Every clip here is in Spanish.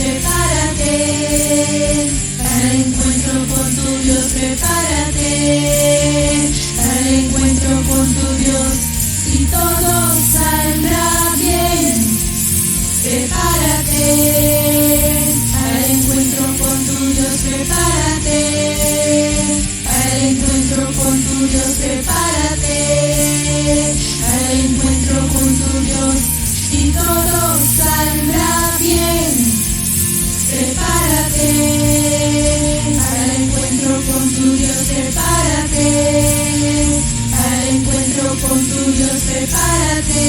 prepárate. Para el encuentro con tu Dios, prepárate. Para el encuentro con tu Dios, y todo saldrá bien. Prepárate. Para el encuentro con tu Dios, prepárate. Para el encuentro con tu Dios, prepárate. Para el encuentro con tu Dios, y todo saldrá bien. Prepárate. Para el encuentro con tu Dios, prepárate. Para el encuentro con tu Dios, prepárate.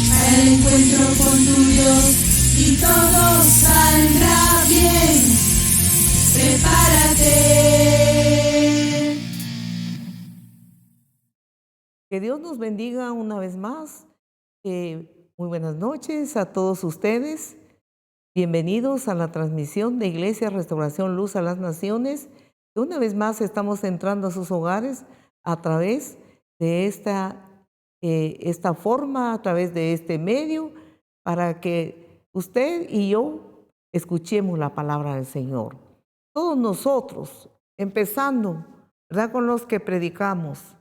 Para el encuentro con tu Dios, y todo saldrá bien. Prepárate. Que Dios nos bendiga una vez más. Muy buenas noches a todos ustedes. Bienvenidos a la transmisión de Iglesia Restauración Luz a las Naciones. Una vez más estamos entrando a sus hogares a través de esta forma, a través de este medio, para que usted y yo escuchemos la palabra del Señor. Todos nosotros, empezando, ¿verdad?, con los que predicamos,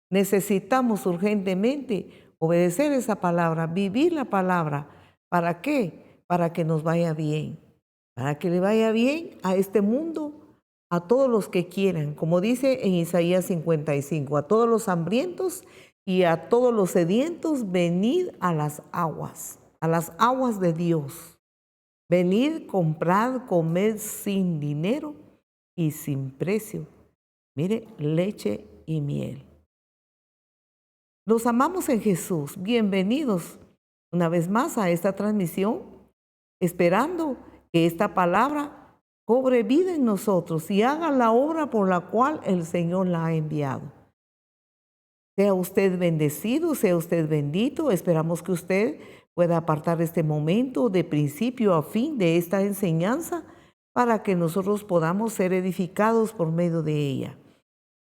necesitamos urgentemente obedecer esa palabra, vivir la palabra. ¿Para qué? Para que nos vaya bien, para que le vaya bien a este mundo, a todos los que quieran, como dice en Isaías 55, a todos los hambrientos y a todos los sedientos, venid a las aguas de Dios. Venid, comprad, comed sin dinero y sin precio. Mire, leche y miel. Los amamos en Jesús. Bienvenidos una vez más a esta transmisión, esperando que esta palabra cobre vida en nosotros y haga la obra por la cual el Señor la ha enviado. Sea usted bendecido, sea usted bendito. Esperamos que usted pueda apartar este momento de principio a fin de esta enseñanza para que nosotros podamos ser edificados por medio de ella.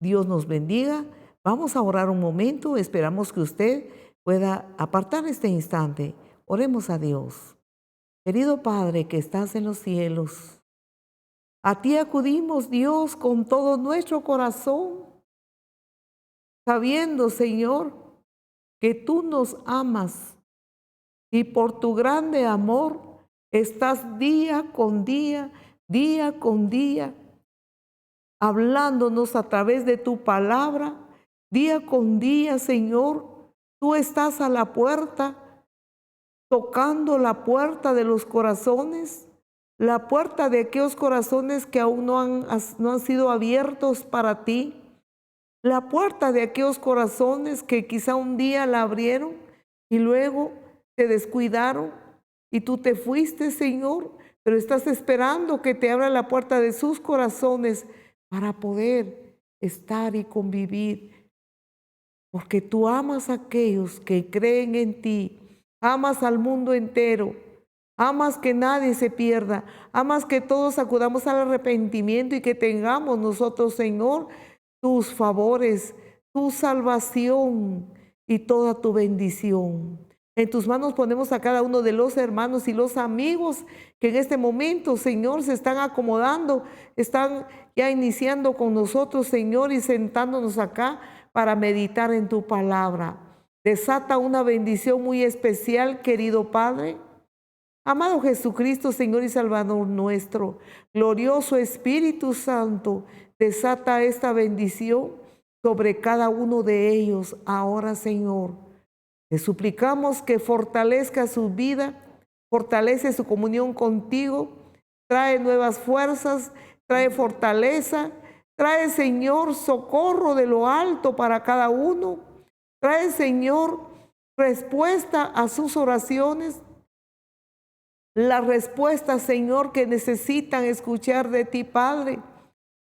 Dios nos bendiga. Vamos a orar un momento. Esperamos que usted pueda apartar este instante. Oremos a Dios. Querido Padre que estás en los cielos, a ti acudimos, Dios, con todo nuestro corazón, sabiendo, Señor, que tú nos amas y por tu grande amor estás día con día, hablándonos a través de tu palabra. Día con día, Señor, tú estás a la puerta, tocando la puerta de los corazones, la puerta de aquellos corazones que aún no han sido abiertos para ti, la puerta de aquellos corazones que quizá un día la abrieron y luego te descuidaron y tú te fuiste, Señor, pero estás esperando que te abra la puerta de sus corazones para poder estar y convivir. Porque tú amas a aquellos que creen en ti, amas al mundo entero, amas que nadie se pierda, amas que todos acudamos al arrepentimiento y que tengamos nosotros, Señor, tus favores, tu salvación y toda tu bendición. En tus manos ponemos a cada uno de los hermanos y los amigos que en este momento, Señor, se están acomodando, están ya iniciando con nosotros, Señor, y sentándonos acá para meditar en tu palabra. Desata una bendición muy especial, querido Padre. Amado Jesucristo, Señor y Salvador nuestro, glorioso Espíritu Santo, desata esta bendición sobre cada uno de ellos ahora, Señor. Te suplicamos que fortalezca su vida, fortalece su comunión contigo, trae nuevas fuerzas, trae fortaleza, trae, Señor, socorro de lo alto para cada uno. Trae, Señor, respuesta a sus oraciones. La respuesta, Señor, que necesitan escuchar de ti, Padre.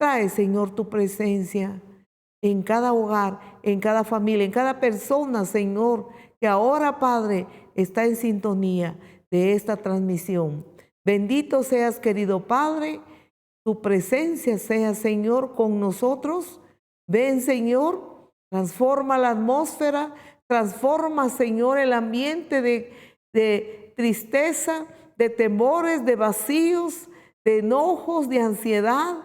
Trae, Señor, tu presencia en cada hogar, en cada familia, en cada persona, Señor, que ahora, Padre, está en sintonía de esta transmisión. Bendito seas, querido Padre. Tu presencia sea, Señor, con nosotros. Ven, Señor, transforma la atmósfera, transforma, Señor, el ambiente de tristeza, de temores, de vacíos, de enojos, de ansiedad.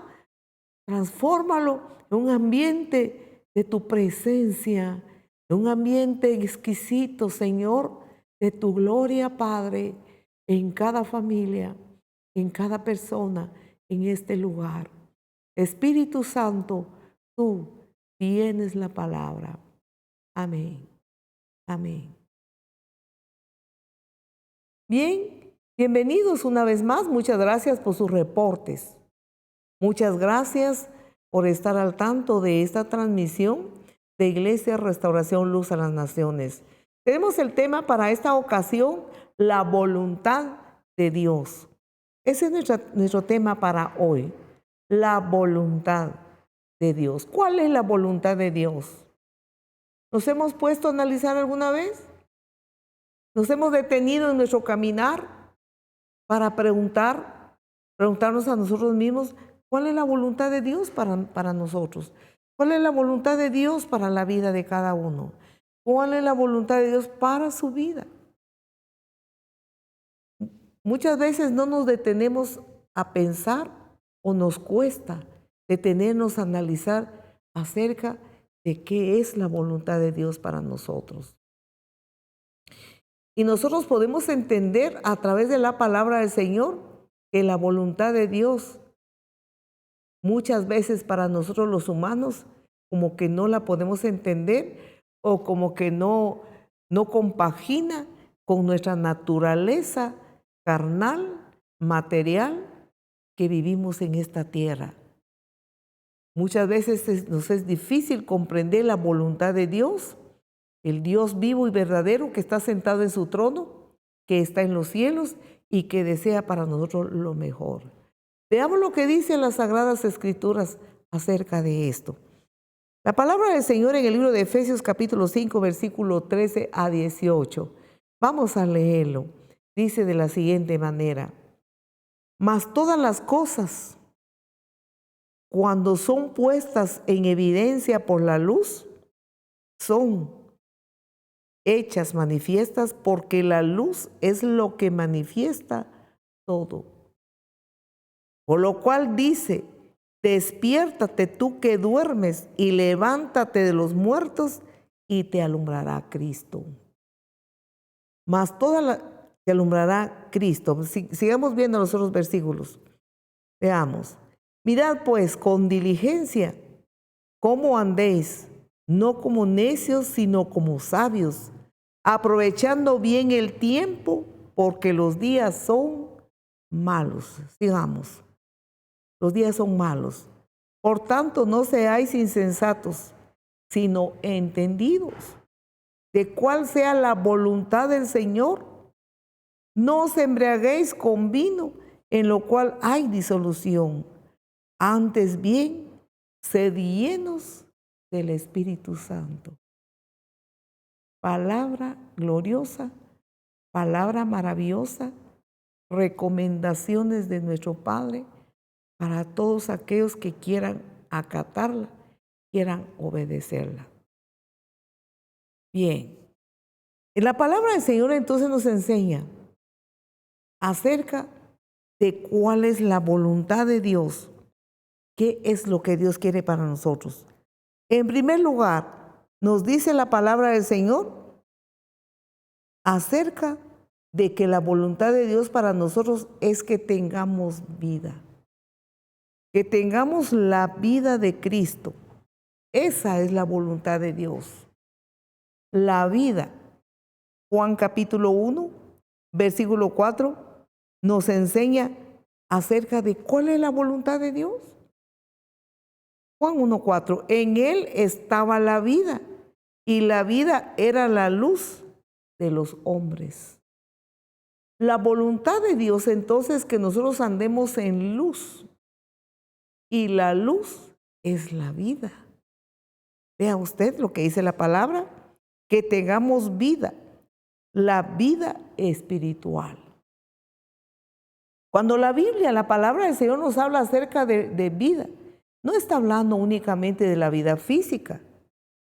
Transfórmalo en un ambiente de tu presencia, en un ambiente exquisito, Señor, de tu gloria, Padre, en cada familia, en cada persona, en este lugar. Espíritu Santo, tú tienes la palabra. Amén. Amén. Bien, bienvenidos una vez más. Muchas gracias por sus reportes. Muchas gracias por estar al tanto de esta transmisión de Iglesia Restauración Luz a las Naciones. Tenemos el tema para esta ocasión, la voluntad de Dios. Ese es nuestro tema para hoy, la voluntad de Dios. ¿Cuál es la voluntad de Dios? ¿Nos hemos puesto a analizar alguna vez? ¿Nos hemos detenido en nuestro caminar para preguntarnos a nosotros mismos, ¿cuál es la voluntad de Dios para nosotros? ¿Cuál es la voluntad de Dios para la vida de cada uno? ¿Cuál es la voluntad de Dios para su vida? Muchas veces no nos detenemos a pensar o nos cuesta detenernos a analizar acerca de qué es la voluntad de Dios para nosotros. Y nosotros podemos entender a través de la palabra del Señor que la voluntad de Dios muchas veces para nosotros los humanos como que no la podemos entender o como que no compagina con nuestra naturaleza carnal, material que vivimos en esta tierra. Muchas veces nos es difícil comprender la voluntad de Dios, el Dios vivo y verdadero que está sentado en su trono, que está en los cielos y que desea para nosotros lo mejor. Veamos lo que dicen las Sagradas Escrituras acerca de esto. La palabra del Señor en el libro de Efesios capítulo 5, versículo 13 a 18. Vamos a leerlo. Dice de la siguiente manera: mas todas las cosas, cuando son puestas en evidencia por la luz, son hechas manifiestas, porque la luz es lo que manifiesta todo. Por lo cual dice: despiértate tú que duermes y levántate de los muertos y te alumbrará Cristo. Mas te alumbrará Cristo. Sigamos viendo los otros versículos. Veamos. Mirad pues con diligencia cómo andéis, no como necios, sino como sabios, aprovechando bien el tiempo, porque los días son malos. Sigamos. Los días son malos. Por tanto, no seáis insensatos, sino entendidos de cuál sea la voluntad del Señor. No os embriaguéis con vino, en lo cual hay disolución. Antes bien, sed llenos del Espíritu Santo. Palabra gloriosa, palabra maravillosa, recomendaciones de nuestro Padre para todos aquellos que quieran acatarla, quieran obedecerla. Bien, en la palabra del Señor entonces nos enseña acerca de cuál es la voluntad de Dios, qué es lo que Dios quiere para nosotros. En primer lugar, nos dice la palabra del Señor acerca de que la voluntad de Dios para nosotros es que tengamos vida, que tengamos la vida de Cristo. Esa es la voluntad de Dios, la vida. Juan capítulo 1, versículo 4, nos enseña acerca de cuál es la voluntad de Dios. Juan 1:4, en él estaba la vida, y la vida era la luz de los hombres. La voluntad de Dios entonces es que nosotros andemos en luz, y la luz es la vida. Vea usted lo que dice la palabra, que tengamos vida, la vida espiritual. Cuando la Biblia, la palabra del Señor nos habla acerca de vida, no está hablando únicamente de la vida física,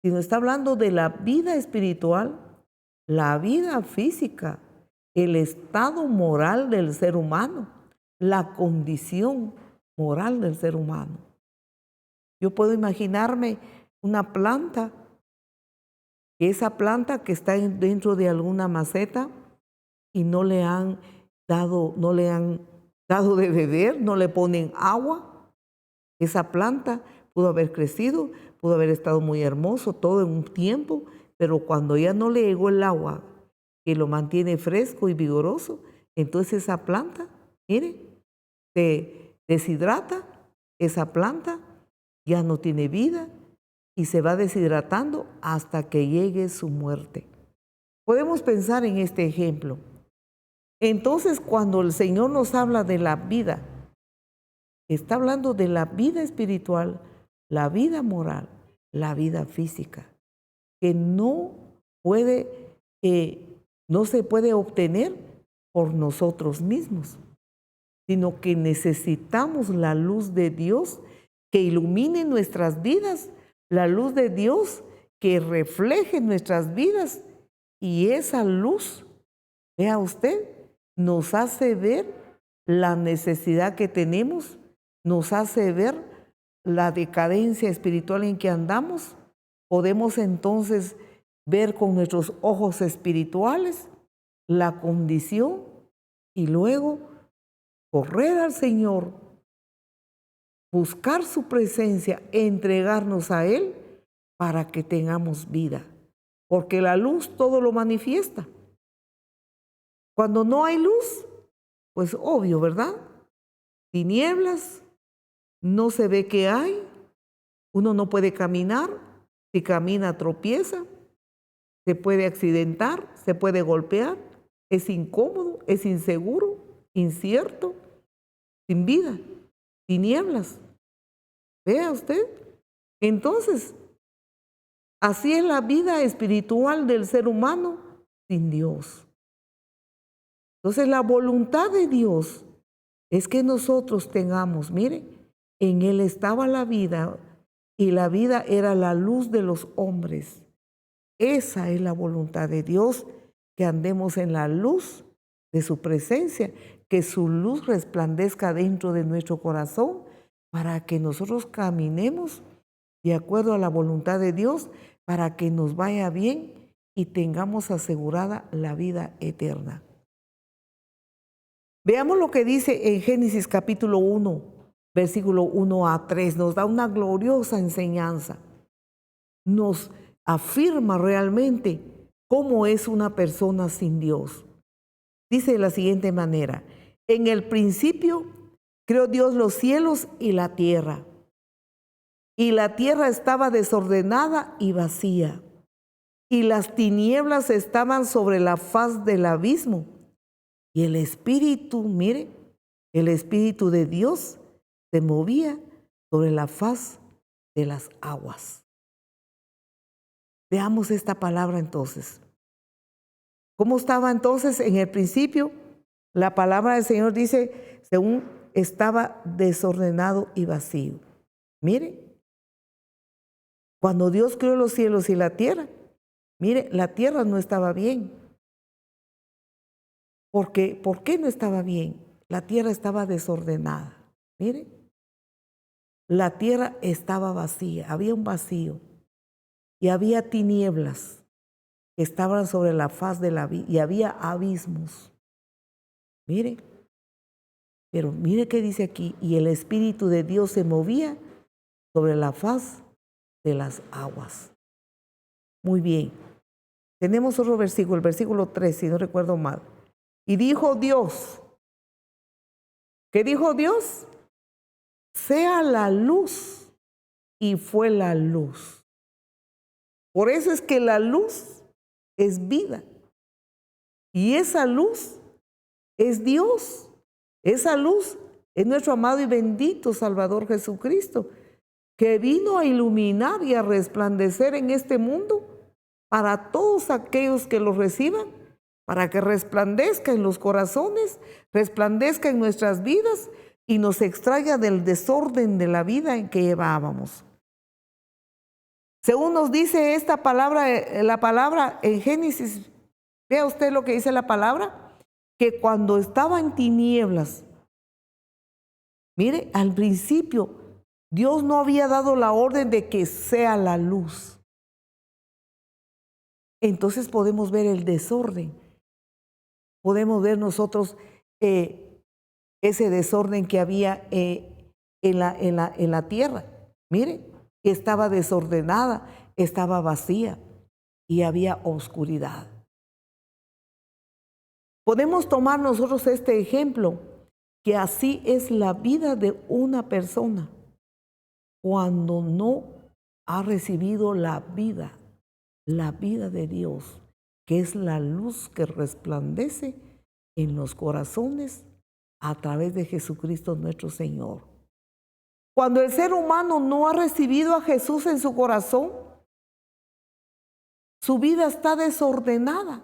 sino está hablando de la vida espiritual, la vida física, el estado moral del ser humano, la condición moral del ser humano. Yo puedo imaginarme una planta, esa planta que está dentro de alguna maceta y no le han dado de beber, no le ponen agua. Esa planta pudo haber crecido, pudo haber estado muy hermoso todo en un tiempo, pero cuando ya no le llegó el agua que lo mantiene fresco y vigoroso, entonces esa planta, mire, se deshidrata, esa planta ya no tiene vida y se va deshidratando hasta que llegue su muerte. Podemos pensar en este ejemplo. Entonces, cuando el Señor nos habla de la vida, está hablando de la vida espiritual, la vida moral, la vida física, que no se puede obtener por nosotros mismos, sino que necesitamos la luz de Dios que ilumine nuestras vidas, la luz de Dios que refleje nuestras vidas, y esa luz, vea usted, nos hace ver la necesidad que tenemos, nos hace ver la decadencia espiritual en que andamos. Podemos entonces ver con nuestros ojos espirituales la condición y luego correr al Señor, buscar su presencia, entregarnos a Él para que tengamos vida. Porque la luz todo lo manifiesta. Cuando no hay luz, pues obvio, ¿verdad? Tinieblas, no se ve qué hay, uno no puede caminar, si camina tropieza, se puede accidentar, se puede golpear, es incómodo, es inseguro, incierto, sin vida, tinieblas. Vea usted. Entonces, así es la vida espiritual del ser humano sin Dios. Entonces, la voluntad de Dios es que nosotros tengamos, mire, en Él estaba la vida y la vida era la luz de los hombres. Esa es la voluntad de Dios, que andemos en la luz de su presencia, que su luz resplandezca dentro de nuestro corazón para que nosotros caminemos de acuerdo a la voluntad de Dios, para que nos vaya bien y tengamos asegurada la vida eterna. Veamos lo que dice en Génesis capítulo 1, versículo 1 a 3. Nos da una gloriosa enseñanza. Nos afirma realmente cómo es una persona sin Dios. Dice de la siguiente manera: en el principio creó Dios los cielos y la tierra estaba desordenada y vacía, y las tinieblas estaban sobre la faz del abismo, y el Espíritu, mire, el Espíritu de Dios se movía sobre la faz de las aguas. Veamos esta palabra entonces. ¿Cómo estaba entonces en el principio? La palabra del Señor dice, según estaba desordenado y vacío. Mire, cuando Dios creó los cielos y la tierra, mire, la tierra no estaba bien. ¿Por qué no estaba bien? La tierra estaba desordenada. Mire, la tierra estaba vacía, había un vacío y había tinieblas que estaban sobre la faz de la vida y había abismos. Mire, pero mire qué dice aquí: y el Espíritu de Dios se movía sobre la faz de las aguas. Muy bien. Tenemos otro versículo, el versículo 3, si no recuerdo mal. Y dijo Dios, ¿qué dijo Dios? Sea la luz, y fue la luz. Por eso es que la luz es vida. Y esa luz es Dios. Esa luz es nuestro amado y bendito Salvador Jesucristo, que vino a iluminar y a resplandecer en este mundo para todos aquellos que lo reciban, para que resplandezca en los corazones, resplandezca en nuestras vidas y nos extraiga del desorden de la vida en que llevábamos. Según nos dice esta palabra, la palabra en Génesis, vea usted lo que dice la palabra, que cuando estaba en tinieblas, mire, al principio Dios no había dado la orden de que sea la luz. Entonces podemos ver el desorden. Podemos ver nosotros ese desorden que había en la tierra. Mire, estaba desordenada, estaba vacía y había oscuridad. Podemos tomar nosotros este ejemplo, que así es la vida de una persona cuando no ha recibido la vida de Dios, que es la luz que resplandece en los corazones a través de Jesucristo nuestro Señor. Cuando el ser humano no ha recibido a Jesús en su corazón, su vida está desordenada,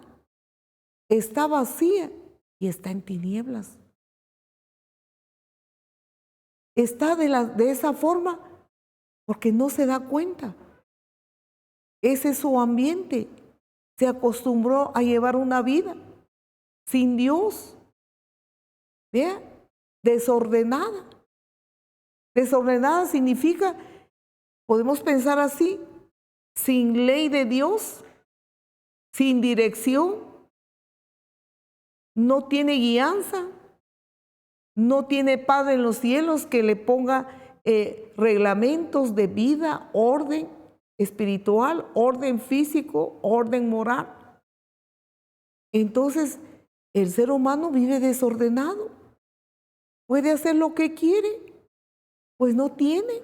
está vacía y está en tinieblas. Está de esa forma porque no se da cuenta. Ese es su ambiente. Se acostumbró a llevar una vida sin Dios. ¿Vea? Desordenada. Desordenada significa, podemos pensar así, sin ley de Dios, sin dirección, no tiene guianza, no tiene Padre en los cielos que le ponga reglamentos de vida, orden espiritual, orden físico, orden moral. Entonces, el ser humano vive desordenado. Puede hacer lo que quiere, pues no tiene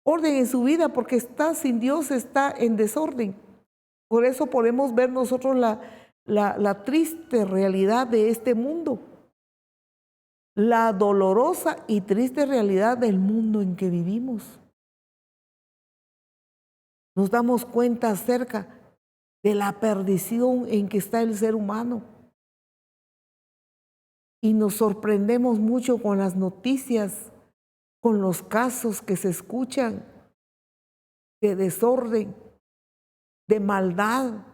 orden en su vida porque está sin Dios, está en desorden. Por eso podemos ver nosotros la triste realidad de este mundo, la dolorosa y triste realidad del mundo en que vivimos. Nos damos cuenta acerca de la perdición en que está el ser humano. Y nos sorprendemos mucho con las noticias, con los casos que se escuchan de desorden, de maldad,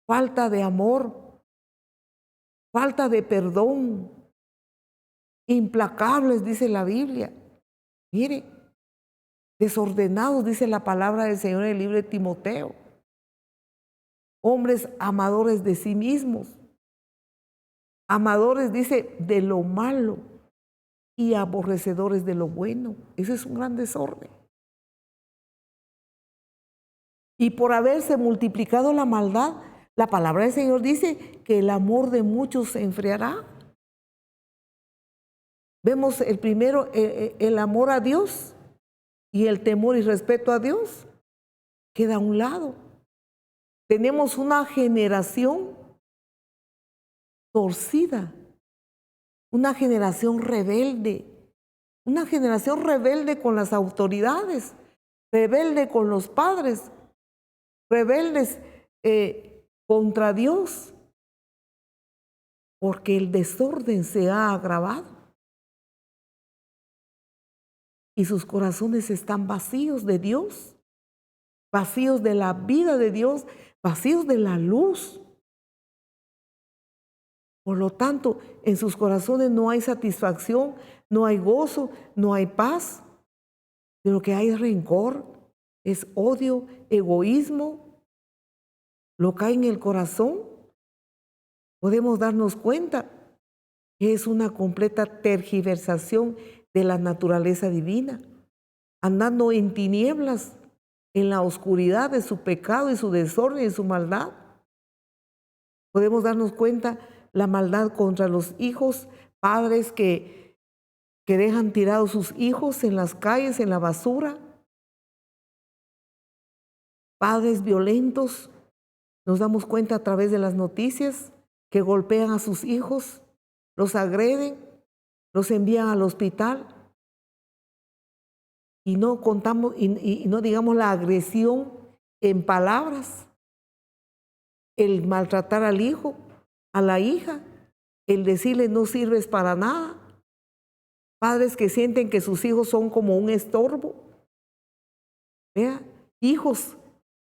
falta de amor, falta de perdón, implacables, dice la Biblia. Mire, desordenados, dice la palabra del Señor en el libro de Timoteo. Hombres amadores de sí mismos. Amadores, dice, de lo malo y aborrecedores de lo bueno. Ese es un gran desorden. Y por haberse multiplicado la maldad, la palabra del Señor dice que el amor de muchos se enfriará. Vemos el primero, el amor a Dios y el temor y respeto a Dios queda a un lado. Tenemos una generación torcida, una generación rebelde con las autoridades, rebelde con los padres, rebeldes contra Dios, porque el desorden se ha agravado y sus corazones están vacíos de Dios, vacíos de la vida de Dios, vacíos de la luz. Por lo tanto, en sus corazones no hay satisfacción, no hay gozo, no hay paz. De lo que hay es rencor, es odio, egoísmo. Lo que hay en el corazón, podemos darnos cuenta que es una completa tergiversación de la naturaleza divina, andando en tinieblas, en la oscuridad de su pecado y su desorden y su maldad. Podemos darnos cuenta la maldad contra los hijos, padres que dejan tirados sus hijos en las calles, en la basura, padres violentos. Nos damos cuenta a través de las noticias que golpean a sus hijos, los agreden, los envían al hospital y no contamos y no digamos la agresión en palabras, el maltratar al hijo, a la hija, el decirle no sirves para nada. Padres que sienten que sus hijos son como un estorbo. Vea, hijos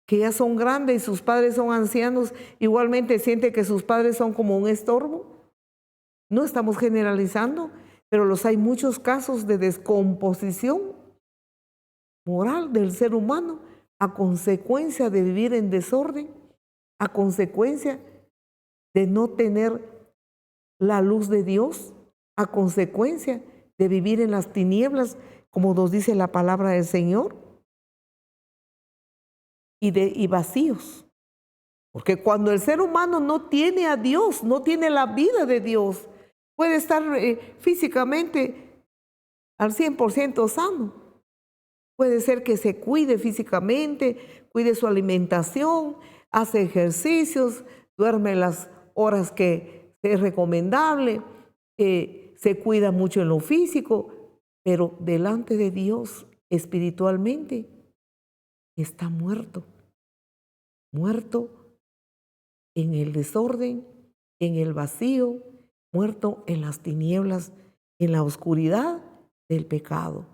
que ya son grandes y sus padres son ancianos, igualmente siente que sus padres son como un estorbo. No estamos generalizando, pero hay muchos casos de descomposición moral del ser humano a consecuencia de vivir en desorden, a consecuencia de no tener la luz de Dios, a consecuencia de vivir en las tinieblas, como nos dice la palabra del Señor, y vacíos. Porque cuando el ser humano no tiene a Dios, no tiene la vida de Dios, puede estar físicamente al 100% sano. Puede ser que se cuide físicamente, cuide su alimentación, hace ejercicios, duerme las horas que es recomendable, se cuida mucho en lo físico, pero delante de Dios espiritualmente está muerto. Muerto en el desorden, en el vacío, muerto en las tinieblas, en la oscuridad del pecado.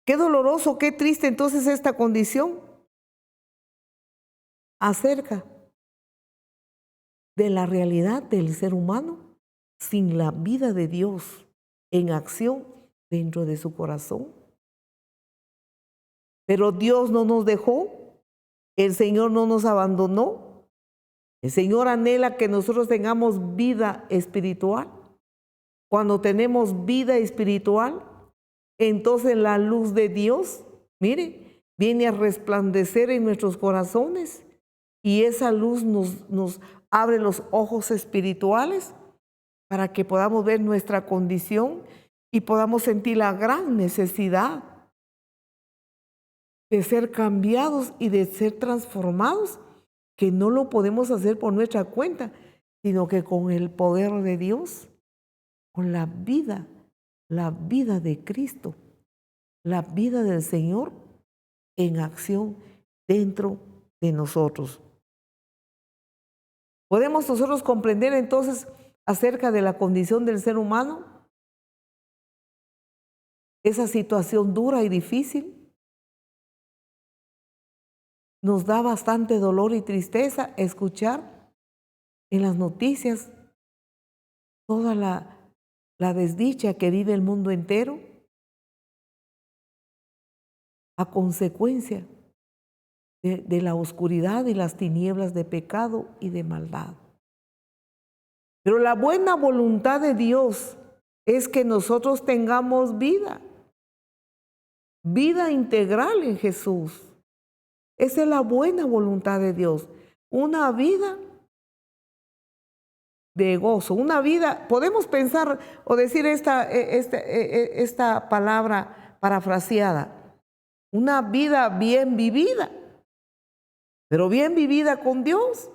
Qué doloroso, qué triste entonces esta condición acerca de la realidad del ser humano sin la vida de Dios en acción dentro de su corazón. Pero Dios no nos dejó, el Señor no nos abandonó. El Señor anhela que nosotros tengamos vida espiritual. Cuando tenemos vida espiritual, entonces la luz de Dios, mire, viene a resplandecer en nuestros corazones y esa luz nos abre los ojos espirituales para que podamos ver nuestra condición y podamos sentir la gran necesidad de ser cambiados y de ser transformados, que no lo podemos hacer por nuestra cuenta, sino que con el poder de Dios, con la vida de Cristo, la vida del Señor en acción dentro de nosotros. ¿Podemos nosotros comprender entonces acerca de la condición del ser humano? Esa situación dura y difícil nos da bastante dolor y tristeza escuchar en las noticias toda la desdicha que vive el mundo entero a consecuencia de la oscuridad y las tinieblas de pecado y de maldad. Pero la buena voluntad de Dios es que nosotros tengamos vida integral en Jesús. Esa es la buena voluntad de Dios. Una vida de gozo, una vida, podemos pensar o decir esta palabra parafraseada, una vida bien vivida, pero bien vivida con Dios.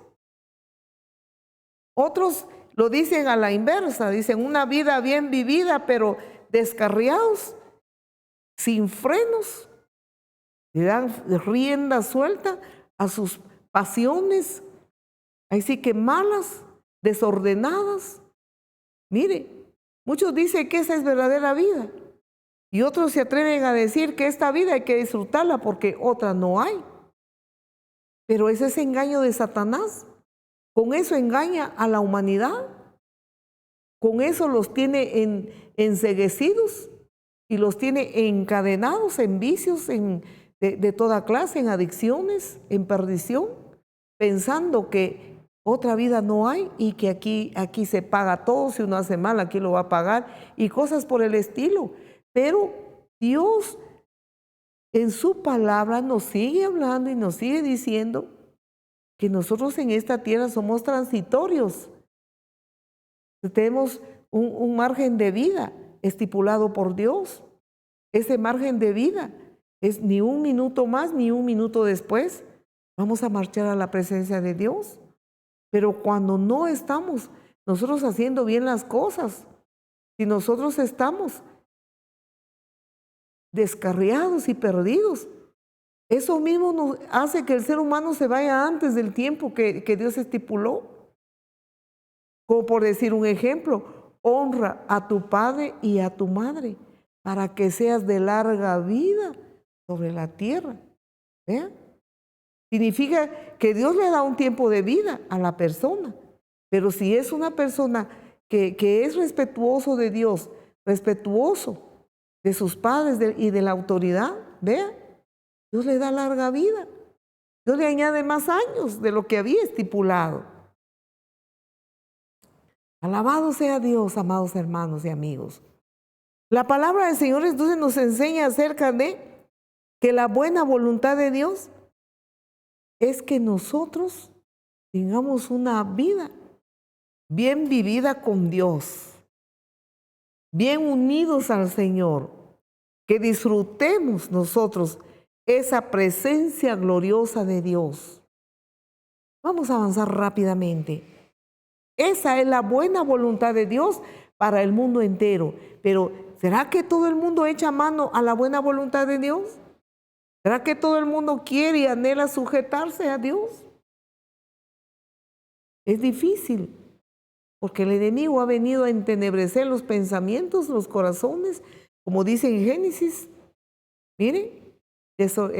Otros lo dicen a la inversa, dicen una vida bien vivida, pero descarriados, sin frenos, le dan rienda suelta a sus pasiones, así que malas, desordenadas. Mire, muchos dicen que esa es verdadera vida y otros se atreven a decir que esta vida hay que disfrutarla porque otra no hay. Pero ese es engaño de Satanás. Con eso engaña a la humanidad. Con eso los tiene enceguecidos y los tiene encadenados en vicios de toda clase, en adicciones, en perdición, pensando que otra vida no hay y que aquí se paga todo, si uno hace mal aquí lo va a pagar y cosas por el estilo. Pero Dios en su palabra nos sigue hablando y nos sigue diciendo que nosotros en esta tierra somos transitorios. Tenemos un margen de vida estipulado por Dios. Ese margen de vida es ni un minuto más ni un minuto después. Vamos a marchar a la presencia de Dios. Pero cuando no estamos nosotros haciendo bien las cosas, si nosotros estamos descarriados y perdidos, eso mismo nos hace que el ser humano se vaya antes del tiempo que Dios estipuló. Como por decir un ejemplo, honra a tu padre y a tu madre para que seas de larga vida sobre la tierra. ¿Vean? Significa que Dios le da un tiempo de vida a la persona. Pero si es una persona que es respetuoso de Dios, respetuoso de sus padres y de la autoridad, vean, Dios le da larga vida. Dios le añade más años de lo que había estipulado. Alabado sea Dios, amados hermanos y amigos. La palabra del Señor entonces nos enseña acerca de que la buena voluntad de Dios es que nosotros tengamos una vida bien vivida con Dios, bien unidos al Señor, que disfrutemos nosotros esa presencia gloriosa de Dios. Vamos a avanzar rápidamente. Esa es la buena voluntad de Dios para el mundo entero. Pero, ¿será que todo el mundo echa mano a la buena voluntad de Dios? ¿Será que todo el mundo quiere y anhela sujetarse a Dios? Es difícil, porque el enemigo ha venido a entenebrecer los pensamientos, los corazones, como dice en Génesis. Miren, eso,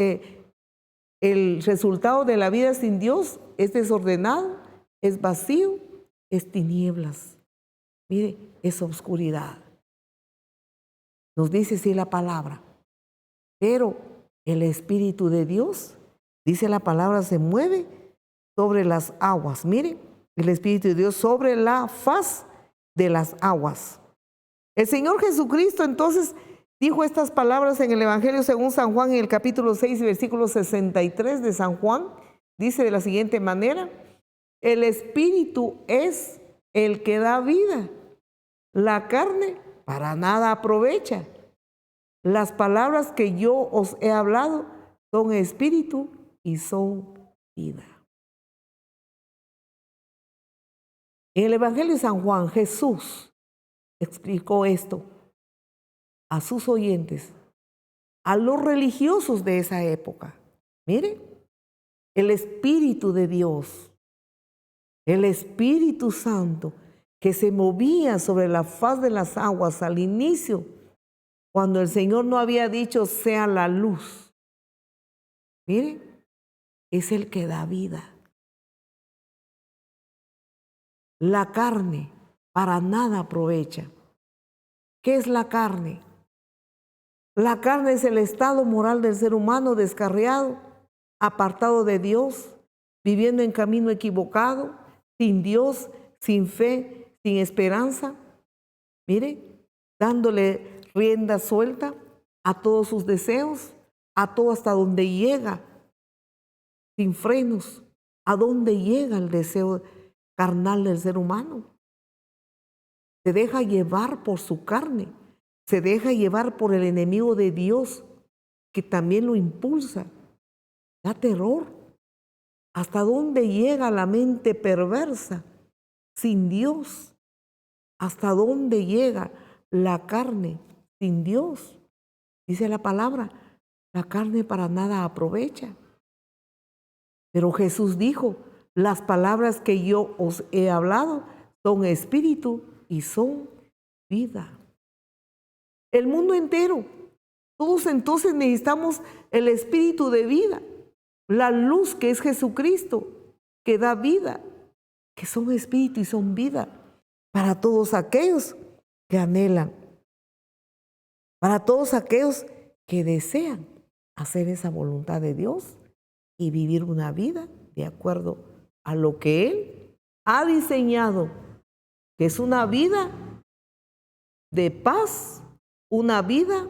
el resultado de la vida sin Dios es desordenado, es vacío, es tinieblas. Mire, es oscuridad. Nos dice así la palabra. Pero el Espíritu de Dios, dice la palabra, se mueve sobre las aguas. Mire, el Espíritu de Dios sobre la faz de las aguas. El Señor Jesucristo entonces dijo estas palabras en el Evangelio según San Juan, en el capítulo 6, versículo 63 de San Juan. Dice de la siguiente manera: el Espíritu es el que da vida, la carne para nada aprovecha. Las palabras que yo os he hablado son espíritu y son vida. En el Evangelio de San Juan, Jesús explicó esto a sus oyentes, a los religiosos de esa época. Mire, el Espíritu de Dios, el Espíritu Santo, que se movía sobre la faz de las aguas al inicio, cuando el Señor no había dicho sea la luz. Mire, es el que da vida. La carne para nada aprovecha. ¿Qué es la carne? La carne es el estado moral del ser humano descarriado, apartado de Dios, viviendo en camino equivocado, sin Dios, sin fe, sin esperanza. Mire, dándole rienda suelta a todos sus deseos, a todo hasta donde llega, sin frenos, a dónde llega el deseo carnal del ser humano. Se deja llevar por su carne, se deja llevar por el enemigo de Dios, que también lo impulsa. Da terror. ¿Hasta dónde llega la mente perversa sin Dios? ¿Hasta dónde llega la carne sin Dios? Dice la palabra, la carne para nada aprovecha. Pero Jesús dijo, las palabras que yo os he hablado son espíritu y son vida. El mundo entero, todos entonces necesitamos el espíritu de vida, la luz que es Jesucristo, que da vida, que son espíritu y son vida para todos aquellos que anhelan, para todos aquellos que desean hacer esa voluntad de Dios y vivir una vida de acuerdo a lo que Él ha diseñado, que es una vida de paz, una vida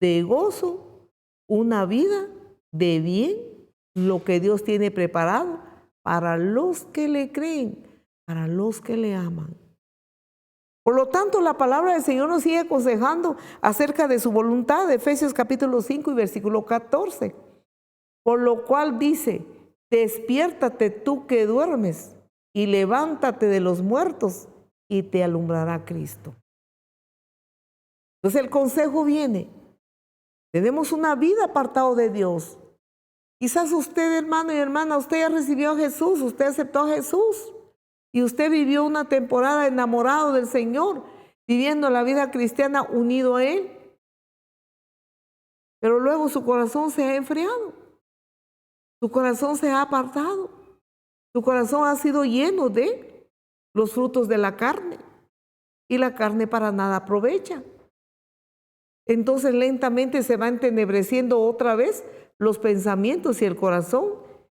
de gozo, una vida de bien, lo que Dios tiene preparado para los que le creen, para los que le aman. Por lo tanto, la palabra del Señor nos sigue aconsejando acerca de su voluntad, de Efesios capítulo 5 y versículo 14. Por lo cual dice, despiértate tú que duermes y levántate de los muertos y te alumbrará Cristo. Entonces el consejo viene. Tenemos una vida apartado de Dios. Quizás usted, hermano y hermana, usted ya recibió a Jesús, usted aceptó a Jesús y usted vivió una temporada enamorado del Señor, viviendo la vida cristiana unido a Él. Pero luego su corazón se ha enfriado. Tu corazón se ha apartado. Tu corazón ha sido lleno de los frutos de la carne. Y la carne para nada aprovecha. Entonces lentamente se va entenebreciendo otra vez los pensamientos y el corazón.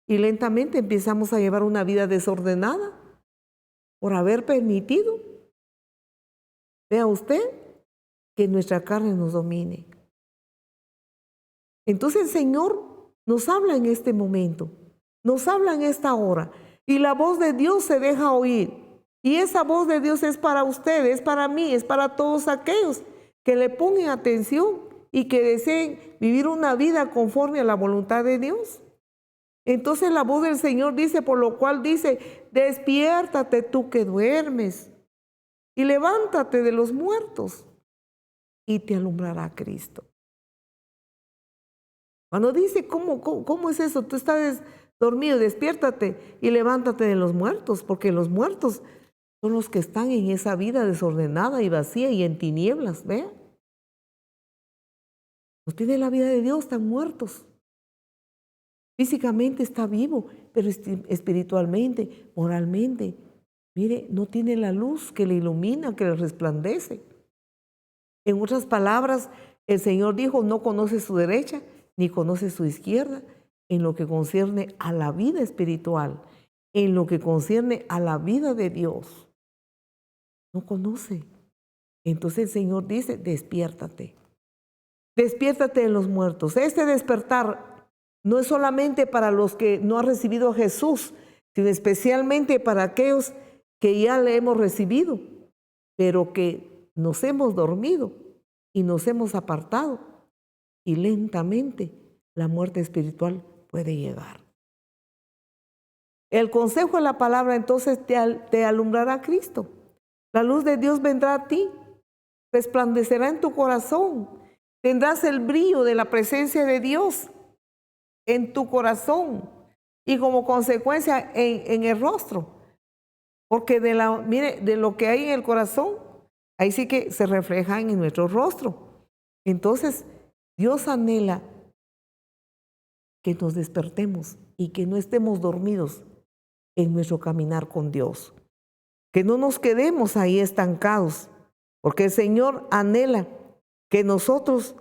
Y lentamente empezamos a llevar una vida desordenada por haber permitido, vea usted, que nuestra carne nos domine. Entonces el Señor nos habla en este momento, nos habla en esta hora, y la voz de Dios se deja oír. Y esa voz de Dios es para usted, es para mí, es para todos aquellos que le ponen atención y que deseen vivir una vida conforme a la voluntad de Dios. Entonces la voz del Señor dice, por lo cual dice, despiértate tú que duermes y levántate de los muertos y te alumbrará Cristo. Cuando dice, ¿cómo es eso? Tú estás dormido, despiértate y levántate de los muertos, porque los muertos son los que están en esa vida desordenada y vacía y en tinieblas, ¿vea? Los que tienen la vida de Dios están muertos. Físicamente está vivo, pero espiritualmente, moralmente, mire, no tiene la luz que le ilumina, que le resplandece. En otras palabras, el Señor dijo, no conoce su derecha ni conoce su izquierda en lo que concierne a la vida espiritual, en lo que concierne a la vida de Dios. No conoce. Entonces el Señor dice, despiértate. Despiértate de los muertos. Este despertar no es solamente para los que no han recibido a Jesús, sino especialmente para aquellos que ya le hemos recibido, pero que nos hemos dormido y nos hemos apartado, y lentamente la muerte espiritual puede llegar. El consejo de la palabra entonces te alumbrará Cristo. La luz de Dios vendrá a ti, resplandecerá en tu corazón, tendrás el brillo de la presencia de Dios en tu corazón y como consecuencia en el rostro. Porque mire, de lo que hay en el corazón, ahí sí que se refleja en nuestro rostro. Entonces, Dios anhela que nos despertemos y que no estemos dormidos en nuestro caminar con Dios. Que no nos quedemos ahí estancados, porque el Señor anhela que nosotros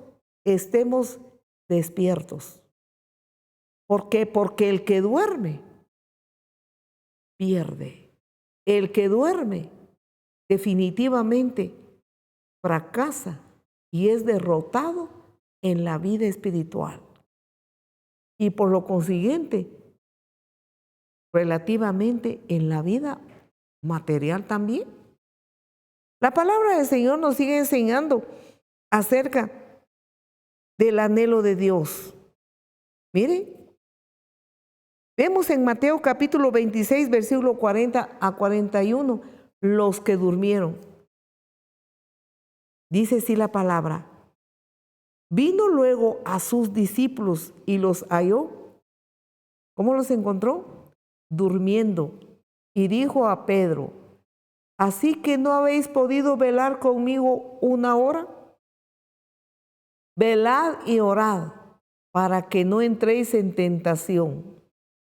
estemos despiertos. ¿Por qué? Porque el que duerme pierde. El que duerme definitivamente fracasa y es derrotado en la vida espiritual. Y por lo consiguiente, relativamente en la vida material también. La palabra del Señor nos sigue enseñando acerca del anhelo de Dios. Mire, vemos en Mateo capítulo 26, versículo 40 a 41, los que durmieron. Dice así la palabra. Vino luego a sus discípulos y los halló. ¿Cómo los encontró? Durmiendo. Y dijo a Pedro, ¿así que no habéis podido velar conmigo una hora? Velad y orad para que no entréis en tentación.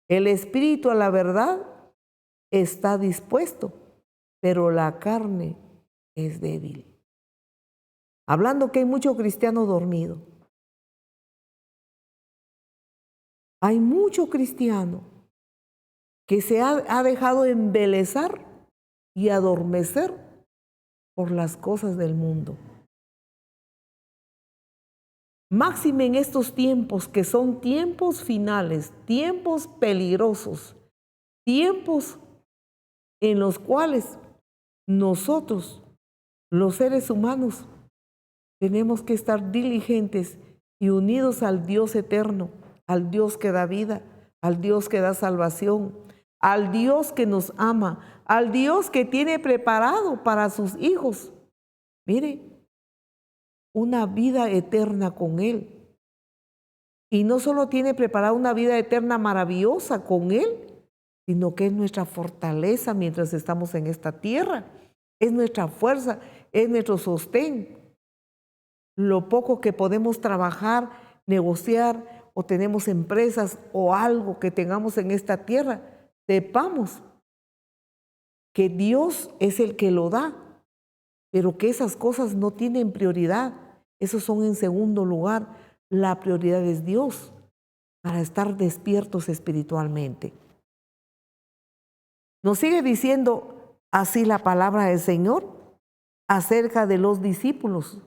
El espíritu a la verdad está dispuesto, pero la carne es débil. Hablando que hay mucho cristiano dormido. Hay mucho cristiano que se ha dejado embelezar y adormecer por las cosas del mundo. Máxime en estos tiempos que son tiempos finales, tiempos peligrosos, tiempos en los cuales nosotros, los seres humanos, tenemos que estar diligentes y unidos al Dios eterno, al Dios que da vida, al Dios que da salvación, al Dios que nos ama, al Dios que tiene preparado para sus hijos. Mire, una vida eterna con Él. Y no solo tiene preparada una vida eterna maravillosa con Él, sino que es nuestra fortaleza mientras estamos en esta tierra. Es nuestra fuerza, es nuestro sostén. Lo poco que podemos trabajar, negociar o tenemos empresas o algo que tengamos en esta tierra, sepamos que Dios es el que lo da, pero que esas cosas no tienen prioridad. Esos son en segundo lugar. La prioridad es Dios para estar despiertos espiritualmente. Nos sigue diciendo así la palabra del Señor acerca de los discípulos.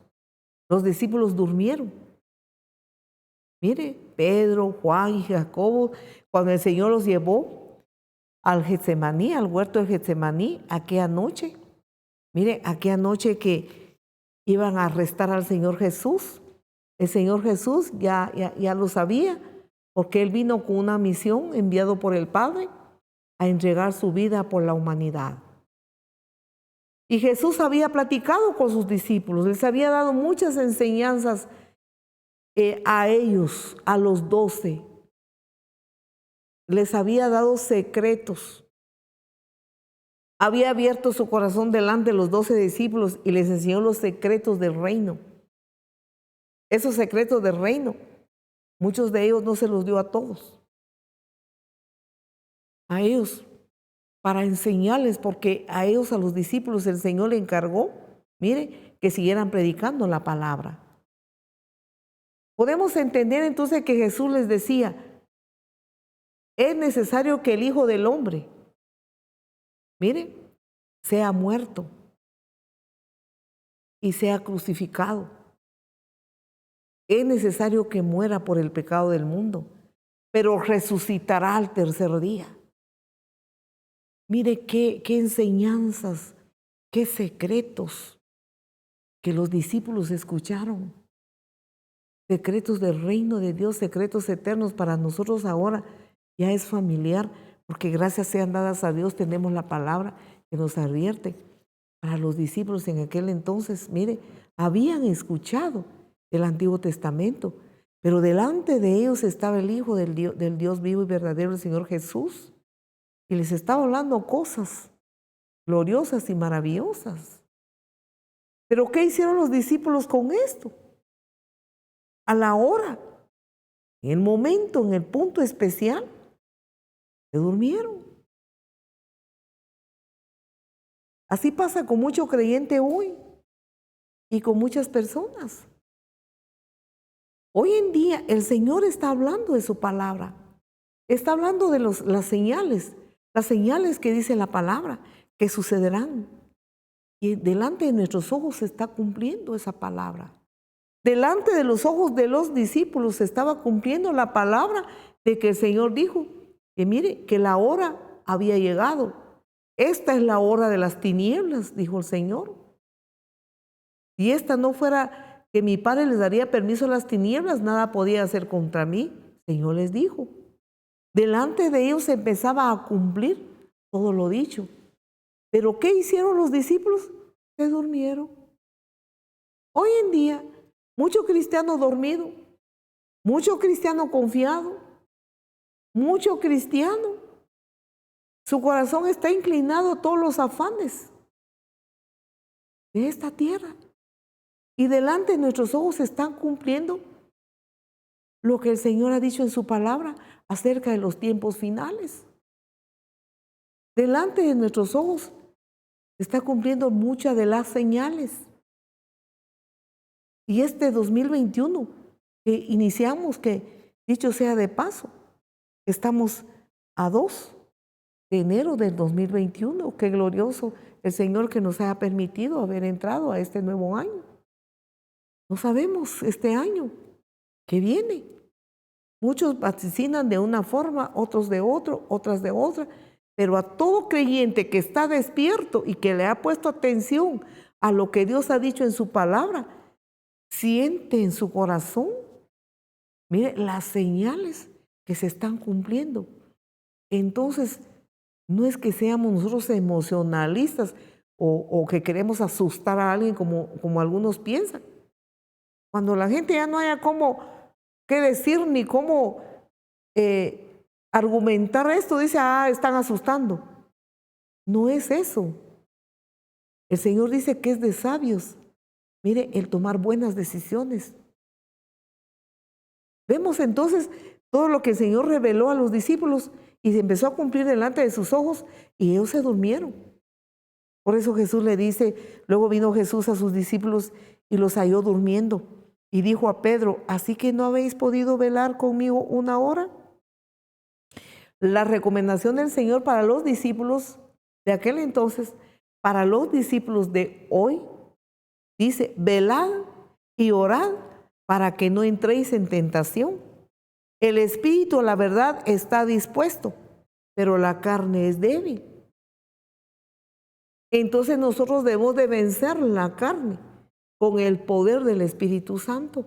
Los discípulos durmieron. Mire, Pedro, Juan y Jacobo, cuando el Señor los llevó al Getsemaní, al huerto de Getsemaní, aquella noche. Mire, aquella noche que iban a arrestar al Señor Jesús. El Señor Jesús ya lo sabía, porque Él vino con una misión enviado por el Padre a entregar su vida por la humanidad. Y Jesús había platicado con sus discípulos, les había dado muchas enseñanzas a ellos, a los 12. Les había dado secretos. Había abierto su corazón delante de los 12 discípulos y les enseñó los secretos del reino. Esos secretos del reino, muchos de ellos no se los dio a todos. A ellos, para enseñarles, porque a ellos, a los discípulos, el Señor le encargó, mire, que siguieran predicando la palabra. Podemos entender entonces que Jesús les decía, es necesario que el Hijo del Hombre, mire, sea muerto y sea crucificado. Es necesario que muera por el pecado del mundo, pero resucitará al tercer día. Mire qué enseñanzas, qué secretos que los discípulos escucharon. Secretos del reino de Dios, secretos eternos para nosotros ahora ya es familiar, porque gracias sean dadas a Dios tenemos la palabra que nos advierte. Para los discípulos en aquel entonces, mire, habían escuchado el Antiguo Testamento, pero delante de ellos estaba el Hijo del Dios vivo y verdadero, el Señor Jesús, y les estaba hablando cosas gloriosas y maravillosas. Pero ¿qué hicieron los discípulos con esto? A la hora, en el momento, en el punto especial, se durmieron. Así pasa con mucho creyente hoy y con muchas personas. Hoy en día el Señor está hablando de su palabra, está hablando de las señales que dice la palabra, que sucederán. Y delante de nuestros ojos se está cumpliendo esa palabra. Delante de los ojos de los discípulos se estaba cumpliendo la palabra de que el Señor dijo que mire, que la hora había llegado. Esta es la hora de las tinieblas, dijo el Señor. Si esta no fuera que mi Padre les daría permiso a las tinieblas, nada podía hacer contra mí. El Señor les dijo. Delante de ellos se empezaba a cumplir todo lo dicho. ¿Pero qué hicieron los discípulos? Se durmieron. Hoy en día, mucho cristiano dormido, mucho cristiano confiado, mucho cristiano. Su corazón está inclinado a todos los afanes de esta tierra. Y delante de nuestros ojos se están cumpliendo lo que el Señor ha dicho en su palabra acerca de los tiempos finales. Delante de nuestros ojos se está cumpliendo muchas de las señales. Y este 2021 que iniciamos, que dicho sea de paso, estamos a 2 de enero del 2021. Qué glorioso el Señor que nos haya permitido haber entrado a este nuevo año. No sabemos este año que viene. Muchos vaticinan de una forma, otros de otra, otras de otra, pero a todo creyente que está despierto y que le ha puesto atención a lo que Dios ha dicho en su palabra, siente en su corazón, mire, las señales que se están cumpliendo. Entonces, no es que seamos nosotros emocionalistas o que queremos asustar a alguien como algunos piensan. Cuando la gente ya no haya qué decir ni cómo argumentar esto, dice, están asustando. No es eso. El Señor dice que es de sabios, mire, el tomar buenas decisiones. Vemos entonces todo lo que el Señor reveló a los discípulos y se empezó a cumplir delante de sus ojos y ellos se durmieron. Por eso Jesús le dice, luego vino Jesús a sus discípulos y los halló durmiendo y dijo a Pedro, ¿así que no habéis podido velar conmigo una hora? La recomendación del Señor para los discípulos de aquel entonces, para los discípulos de hoy, dice, velad y orad para que no entréis en tentación. El espíritu, la verdad, está dispuesto, pero la carne es débil. Entonces nosotros debemos de vencer la carne con el poder del Espíritu Santo.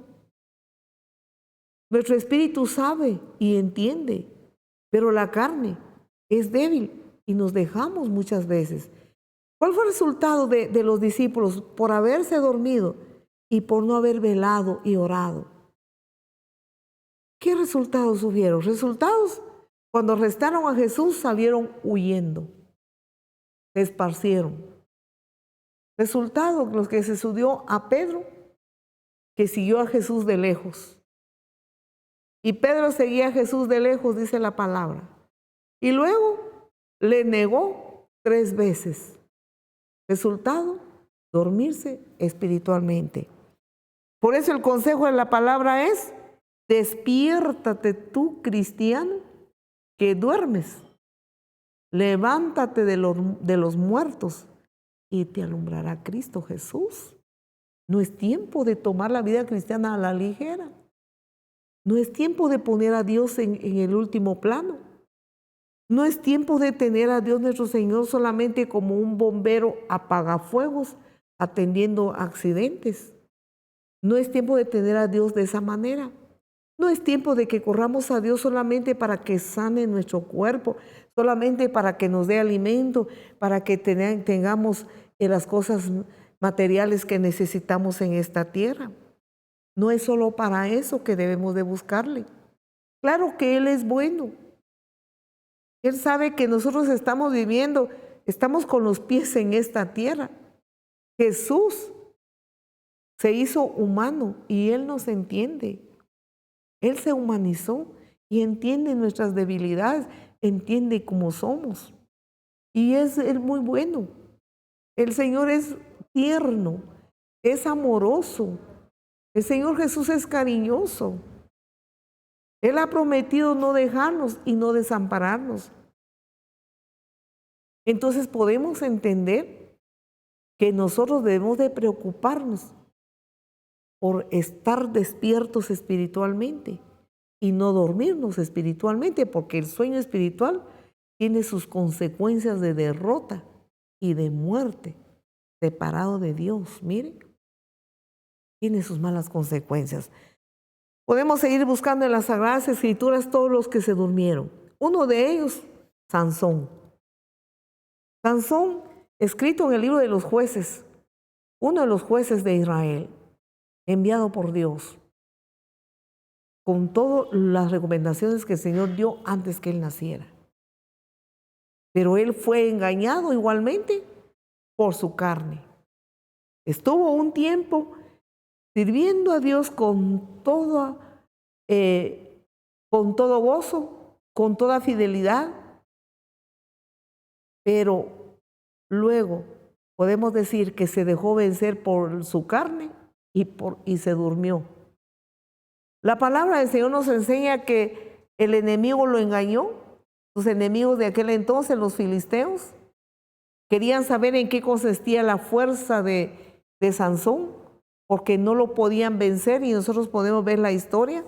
Nuestro espíritu sabe y entiende, pero la carne es débil y nos dejamos muchas veces. ¿Cuál fue el resultado de los discípulos por haberse dormido y por no haber velado y orado? ¿Qué resultados hubieron? Resultados, cuando arrestaron a Jesús salieron huyendo, se esparcieron. Resultado, los que se subió a Pedro, que siguió a Jesús de lejos. Y Pedro seguía a Jesús de lejos, dice la palabra. Y luego le negó 3 veces. Resultado, dormirse espiritualmente. Por eso el consejo de la palabra es, despiértate tú, cristiano, que duermes. Levántate de los muertos y te alumbrará Cristo Jesús. No es tiempo de tomar la vida cristiana a la ligera. No es tiempo de poner a Dios en el último plano. No es tiempo de tener a Dios nuestro Señor solamente como un bombero apagafuegos atendiendo accidentes. No es tiempo de tener a Dios de esa manera. No es tiempo de que corramos a Dios solamente para que sane nuestro cuerpo, solamente para que nos dé alimento, para que tengamos las cosas materiales que necesitamos en esta tierra. No es solo para eso que debemos de buscarle. Claro que Él es bueno. Él sabe que nosotros estamos viviendo, estamos con los pies en esta tierra. Jesús se hizo humano y Él nos entiende. Él se humanizó y entiende nuestras debilidades, entiende cómo somos. Y es Él muy bueno. El Señor es tierno, es amoroso. El Señor Jesús es cariñoso. Él ha prometido no dejarnos y no desampararnos. Entonces podemos entender que nosotros debemos de preocuparnos por estar despiertos espiritualmente y no dormirnos espiritualmente, porque el sueño espiritual tiene sus consecuencias de derrota y de muerte, separado de Dios. Miren, tiene sus malas consecuencias. Podemos seguir buscando en las Sagradas Escrituras todos los que se durmieron. Uno de ellos, Sansón. Sansón, escrito en el libro de los jueces, uno de los jueces de Israel, enviado por Dios, con todas las recomendaciones que el Señor dio antes que él naciera. Pero él fue engañado igualmente por su carne. Estuvo un tiempo sirviendo a Dios con todo gozo, con toda fidelidad, pero luego podemos decir que se dejó vencer por su carne y se durmió. La palabra del Señor nos enseña que el enemigo lo engañó. Sus enemigos de aquel entonces, los filisteos, querían saber en qué consistía la fuerza de Sansón, porque no lo podían vencer, y nosotros podemos ver la historia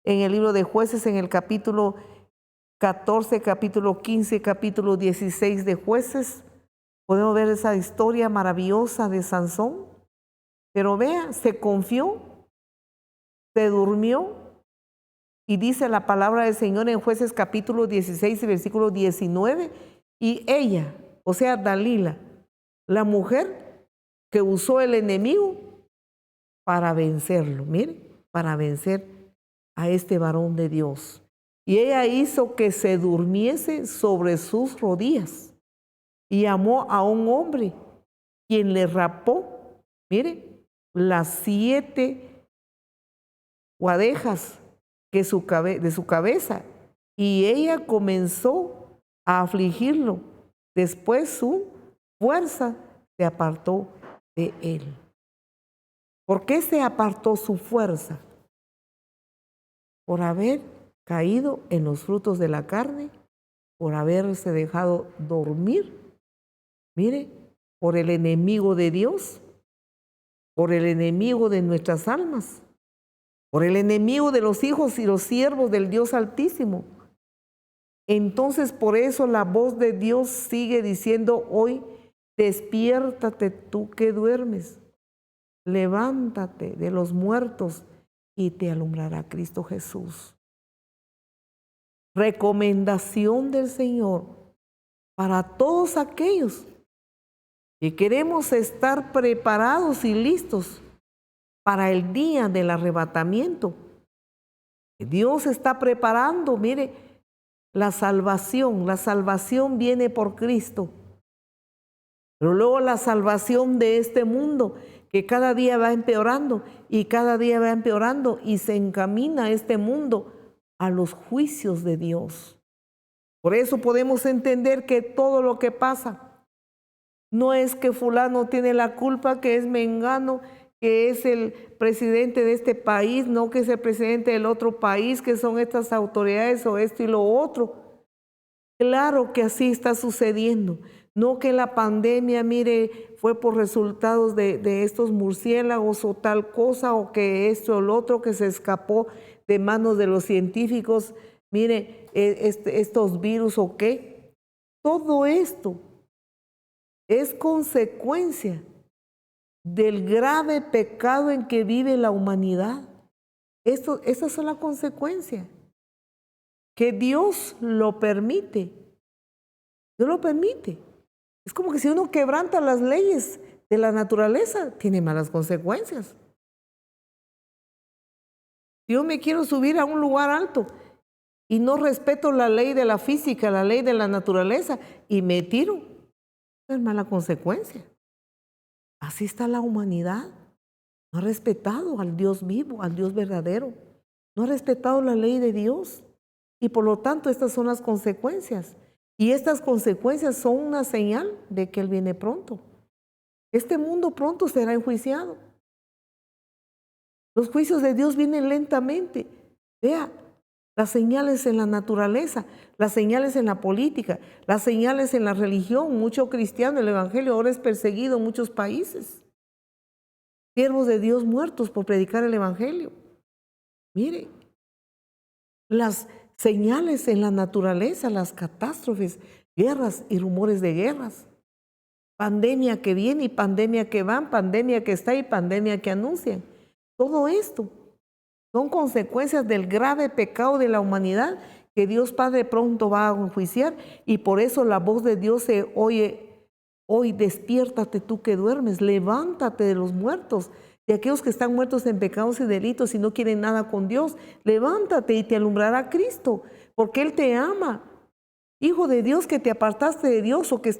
en el libro de Jueces, en el capítulo 14, capítulo 15, capítulo 16 de Jueces. Podemos ver esa historia maravillosa de Sansón. Pero vea, se confió, se durmió, y dice la palabra del Señor en Jueces capítulo 16 y versículo 19, y ella, o sea, Dalila, la mujer que usó el enemigo para vencerlo, mire, para vencer a este varón de Dios. Y ella hizo que se durmiese sobre sus rodillas y llamó a un hombre, quien le rapó, mire, las 7 guadejas de su cabeza, y ella comenzó a afligirlo. Después su fuerza se apartó de él. ¿Por qué se apartó su fuerza? Por haber caído en los frutos de la carne, por haberse dejado dormir, mire, por el enemigo de Dios, por el enemigo de nuestras almas, por el enemigo de los hijos y los siervos del Dios Altísimo. Entonces, por eso la voz de Dios sigue diciendo hoy: despiértate tú que duermes, levántate de los muertos y te alumbrará Cristo Jesús. Recomendación del Señor para todos aquellos que queremos estar preparados y listos para el día del arrebatamiento. Dios está preparando, mire, la salvación viene por Cristo. Pero luego la salvación de este mundo, que cada día va empeorando y cada día va empeorando, y se encamina este mundo a los juicios de Dios. Por eso podemos entender que todo lo que pasa no es que fulano tiene la culpa, que es mengano, que es el presidente de este país, no que es el presidente del otro país, que son estas autoridades o esto y lo otro. Claro que así está sucediendo. No que la pandemia, mire, fue por resultados de estos murciélagos o tal cosa, o que esto o lo otro que se escapó de manos de los científicos, mire, estos virus o qué. Todo esto es consecuencia del grave pecado en que vive la humanidad. Esas son las consecuencias. Que Dios lo permite. Dios lo permite. Es como que si uno quebranta las leyes de la naturaleza, tiene malas consecuencias. Si yo me quiero subir a un lugar alto y no respeto la ley de la física, la ley de la naturaleza, y me tiro, es mala consecuencia. Así está la humanidad. No ha respetado al Dios vivo, al Dios verdadero. No ha respetado la ley de Dios. Y por lo tanto, estas son las consecuencias. Y estas consecuencias son una señal de que Él viene pronto. Este mundo pronto será enjuiciado. Los juicios de Dios vienen lentamente. Vea, las señales en la naturaleza, las señales en la política, las señales en la religión. Mucho cristiano, el evangelio ahora es perseguido en muchos países. Siervos de Dios muertos por predicar el evangelio. Mire, las señales en la naturaleza, las catástrofes, guerras y rumores de guerras. Pandemia que viene y pandemia que van, pandemia que está y pandemia que anuncian. Todo esto son consecuencias del grave pecado de la humanidad que Dios Padre pronto va a enjuiciar, y por eso la voz de Dios se oye hoy: despiértate tú que duermes, levántate de los muertos, de aquellos que están muertos en pecados y delitos y no quieren nada con Dios. Levántate y te alumbrará Cristo, porque Él te ama. Hijo de Dios, que te apartaste de Dios o que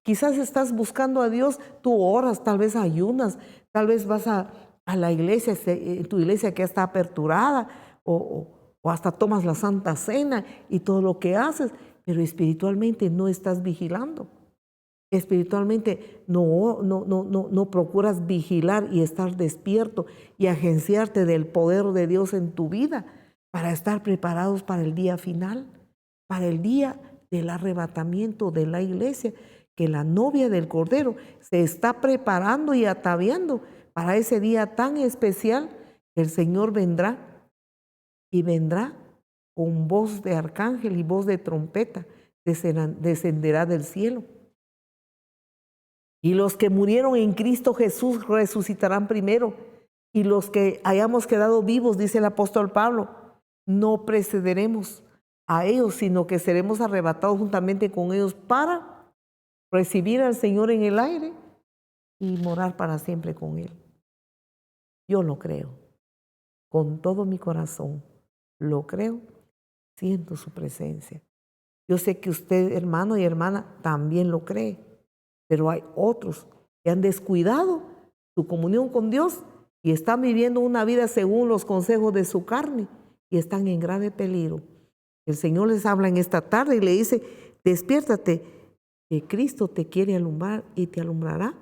quizás estás buscando a Dios, tú oras, tal vez ayunas, tal vez vas a la iglesia, tu iglesia que está aperturada, o hasta tomas la Santa Cena y todo lo que haces, pero espiritualmente no estás vigilando. Espiritualmente no procuras vigilar y estar despierto y agenciarte del poder de Dios en tu vida para estar preparados para el día final, para el día del arrebatamiento de la iglesia, que la novia del Cordero se está preparando y ataviando para ese día tan especial que el Señor vendrá, y vendrá con voz de arcángel y voz de trompeta, descenderá del cielo. Y los que murieron en Cristo Jesús resucitarán primero, y los que hayamos quedado vivos, dice el apóstol Pablo, no precederemos a ellos, sino que seremos arrebatados juntamente con ellos para recibir al Señor en el aire y morar para siempre con Él. Yo lo creo, con todo mi corazón, lo creo, siento su presencia. Yo sé que usted, hermano y hermana, también lo cree. Pero hay otros que han descuidado su comunión con Dios y están viviendo una vida según los consejos de su carne y están en grave peligro. El Señor les habla en esta tarde y le dice, despiértate, que Cristo te quiere alumbrar y te alumbrará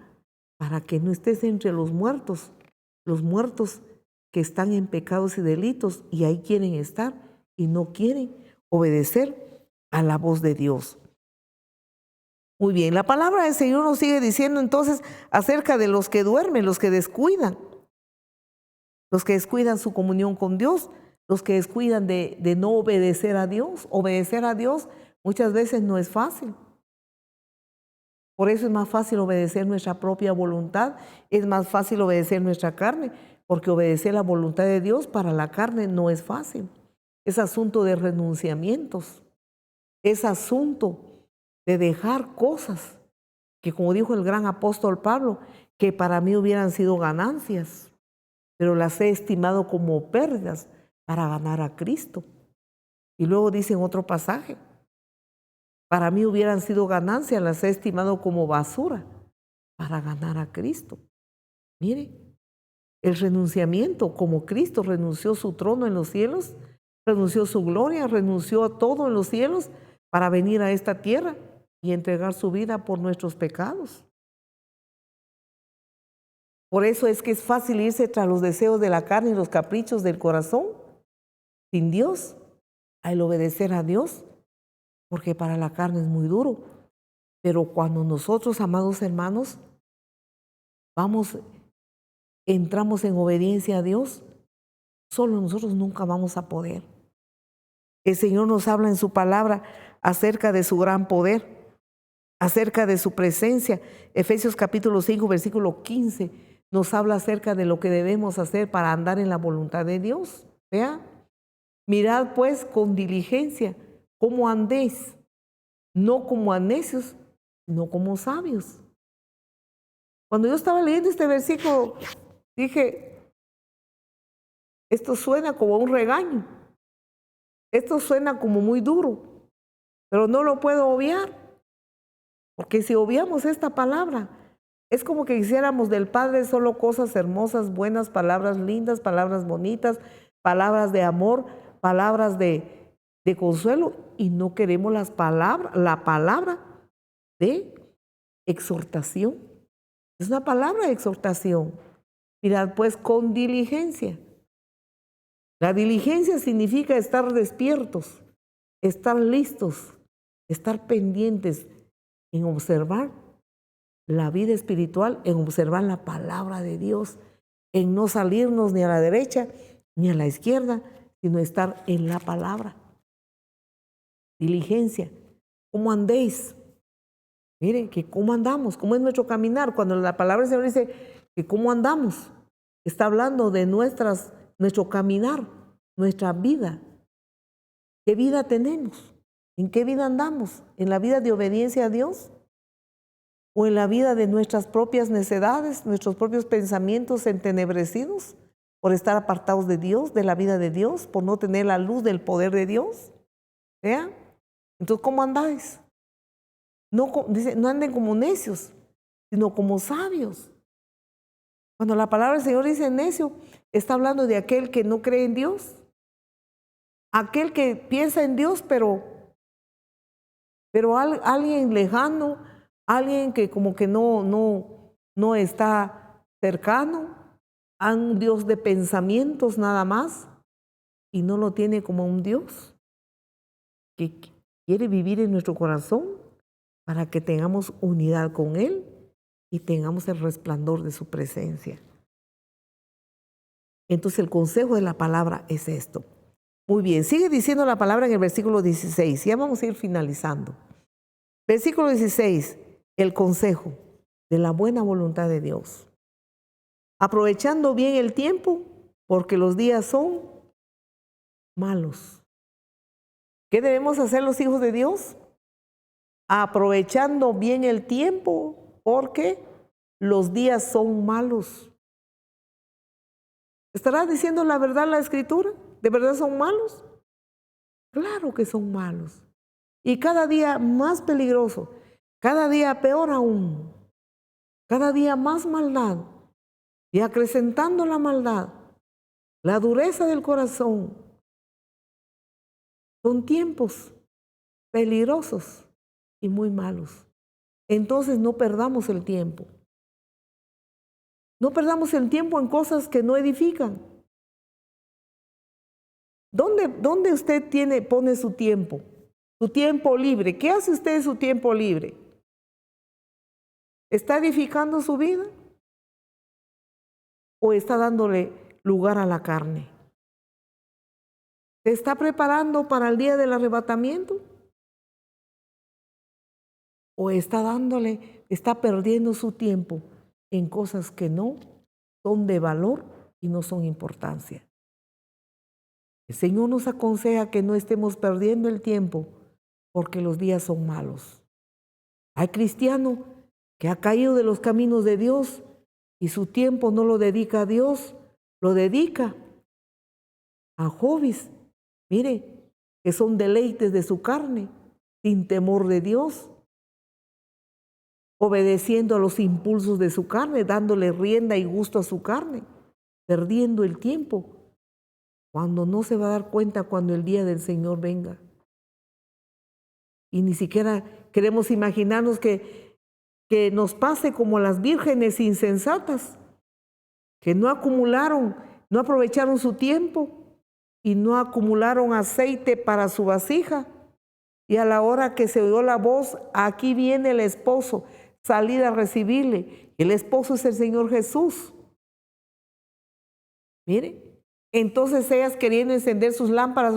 para que no estés entre los muertos que están en pecados y delitos y ahí quieren estar y no quieren obedecer a la voz de Dios. Muy bien, la palabra del Señor nos sigue diciendo entonces acerca de los que duermen, los que descuidan su comunión con Dios, los que descuidan de no obedecer a Dios. Obedecer a Dios muchas veces no es fácil. Por eso es más fácil obedecer nuestra propia voluntad, es más fácil obedecer nuestra carne, porque obedecer la voluntad de Dios para la carne no es fácil. Es asunto de renunciamientos, es asunto de dejar cosas que, como dijo el gran apóstol Pablo, que para mí hubieran sido ganancias, pero las he estimado como pérdidas para ganar a Cristo. Y luego dice en otro pasaje, para mí hubieran sido ganancias, las he estimado como basura para ganar a Cristo. Mire, el renunciamiento, como Cristo renunció su trono en los cielos, renunció su gloria, renunció a todo en los cielos para venir a esta tierra y entregar su vida por nuestros pecados. Por eso es que es fácil irse tras los deseos de la carne y los caprichos del corazón, sin Dios, al obedecer a Dios, porque para la carne es muy duro. Pero cuando nosotros, amados hermanos, entramos en obediencia a Dios, solo nosotros nunca vamos a poder. El Señor nos habla en su palabra acerca de su gran poder, acerca de su presencia. Efesios capítulo 5, versículo 15, nos habla acerca de lo que debemos hacer para andar en la voluntad de Dios. Vea, mirad pues con diligencia cómo andéis, no como a necios, sino como sabios. Cuando yo estaba leyendo este versículo, dije, esto suena como un regaño, esto suena como muy duro, pero no lo puedo obviar, porque si obviamos esta palabra, es como que hiciéramos del Padre solo cosas hermosas, buenas, palabras lindas, palabras bonitas, palabras de amor, palabras de consuelo, y no queremos la palabra de exhortación. Es una palabra de exhortación. Mirad pues con diligencia. La diligencia significa estar despiertos, estar listos, estar pendientes en observar la vida espiritual, en observar la palabra de Dios, en no salirnos ni a la derecha ni a la izquierda, sino estar en la palabra. Diligencia. ¿Cómo andéis? Miren, que cómo andamos, cómo es nuestro caminar. Cuando la palabra del Señor dice que cómo andamos, está hablando de nuestro caminar, nuestra vida. ¿Qué vida tenemos? ¿En qué vida andamos? ¿En la vida de obediencia a Dios? ¿O en la vida de nuestras propias necedades, nuestros propios pensamientos entenebrecidos por estar apartados de Dios, de la vida de Dios, por no tener la luz del poder de Dios? ¿Vean? Entonces, ¿cómo andáis? Dice, no anden como necios, sino como sabios. Cuando la palabra del Señor dice necio, está hablando de aquel que no cree en Dios, aquel que piensa en Dios, pero alguien lejano, alguien que como que no está cercano, a un Dios de pensamientos nada más, y no lo tiene como un Dios que quiere vivir en nuestro corazón para que tengamos unidad con Él y tengamos el resplandor de su presencia. Entonces el consejo de la palabra es esto. Muy bien, sigue diciendo la palabra en el versículo 16. Ya vamos a ir finalizando. Versículo 16, el consejo de la buena voluntad de Dios. Aprovechando bien el tiempo, porque los días son malos. ¿Qué debemos hacer los hijos de Dios? Aprovechando bien el tiempo, porque los días son malos. ¿Estará diciendo la verdad la Escritura? ¿De verdad son malos? Claro que son malos. Y cada día más peligroso, cada día peor aún, cada día más maldad. Y acrecentando la maldad, la dureza del corazón, Son tiempos peligrosos y muy malos. Entonces no perdamos el tiempo. No perdamos el tiempo en cosas que no edifican. ¿Dónde usted pone su tiempo? Su tiempo libre. ¿Qué hace usted en su tiempo libre? ¿Está edificando su vida? ¿O está dándole lugar a la carne? ¿Se está preparando para el día del arrebatamiento? ¿O está perdiendo su tiempo en cosas que no son de valor y no son importancia? El Señor nos aconseja que no estemos perdiendo el tiempo porque los días son malos. Hay cristiano que ha caído de los caminos de Dios y su tiempo no lo dedica a Dios, lo dedica a hobbies, mire, que son deleites de su carne, sin temor de Dios, obedeciendo a los impulsos de su carne, dándole rienda y gusto a su carne, perdiendo el tiempo, cuando no se va a dar cuenta cuando el día del Señor venga. Y ni siquiera queremos imaginarnos que nos pase como las vírgenes insensatas, que no aprovecharon su tiempo y no acumularon aceite para su vasija. Y a la hora que se oyó la voz, aquí viene el esposo, salid a recibirle. El esposo es el Señor Jesús. Mire, entonces ellas queriendo encender sus lámparas,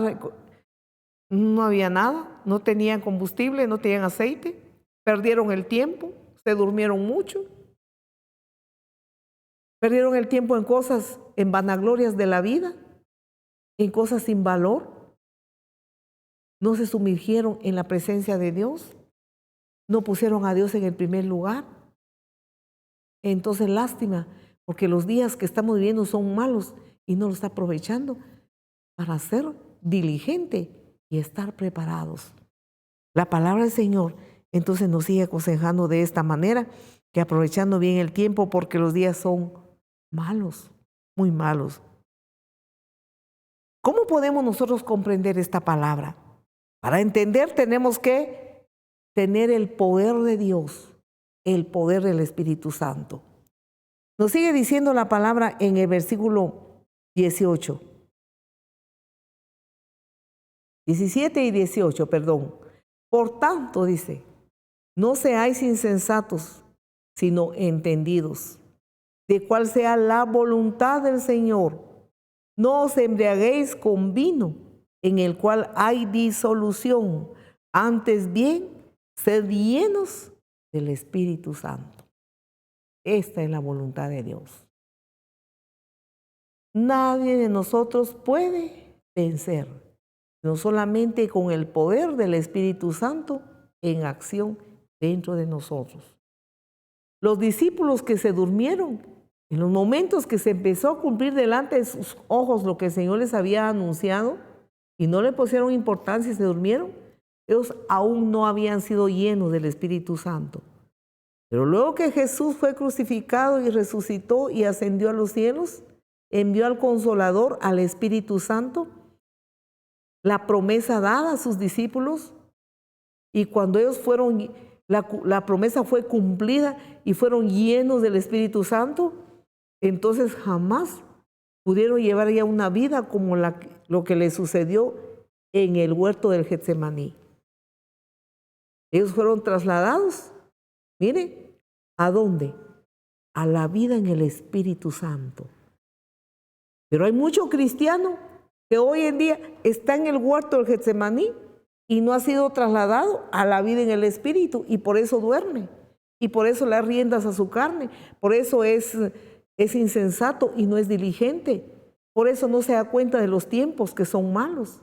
no había nada, no tenían combustible, no tenían aceite, perdieron el tiempo, se durmieron mucho, perdieron el tiempo en cosas, en vanaglorias de la vida, en cosas sin valor. No se sumergieron en la presencia de Dios, no pusieron a Dios en el primer lugar. Entonces, lástima, porque los días que estamos viviendo son malos y no lo está aprovechando para ser diligente y estar preparados. La palabra del Señor entonces nos sigue aconsejando de esta manera, que aprovechando bien el tiempo porque los días son malos, muy malos. ¿Cómo podemos nosotros comprender esta palabra? Para entender tenemos que tener el poder de Dios, el poder del Espíritu Santo. Nos sigue diciendo la palabra en el versículo 17 y 18, perdón. Por tanto, dice, no seáis insensatos, sino entendidos, de cuál sea la voluntad del Señor. No os embriaguéis con vino, en el cual hay disolución. Antes bien, sed llenos del Espíritu Santo. Esta es la voluntad de Dios. Nadie de nosotros puede vencer, no solamente con el poder del Espíritu Santo en acción dentro de nosotros. Los discípulos que se durmieron, en los momentos que se empezó a cumplir delante de sus ojos lo que el Señor les había anunciado y no le pusieron importancia y se durmieron, ellos aún no habían sido llenos del Espíritu Santo. Pero luego que Jesús fue crucificado y resucitó y ascendió a los cielos, envió al Consolador, al Espíritu Santo, la promesa dada a sus discípulos, y cuando ellos fueron, la promesa fue cumplida y fueron llenos del Espíritu Santo, entonces jamás pudieron llevar ya una vida como lo que les sucedió en el huerto del Getsemaní. Ellos fueron trasladados, mire, ¿a dónde? A la vida en el Espíritu Santo. Pero hay mucho cristiano que hoy en día está en el huerto del Getsemaní y no ha sido trasladado a la vida en el Espíritu, y por eso duerme, y por eso le da riendas a su carne, por eso es insensato y no es diligente, por eso no se da cuenta de los tiempos que son malos,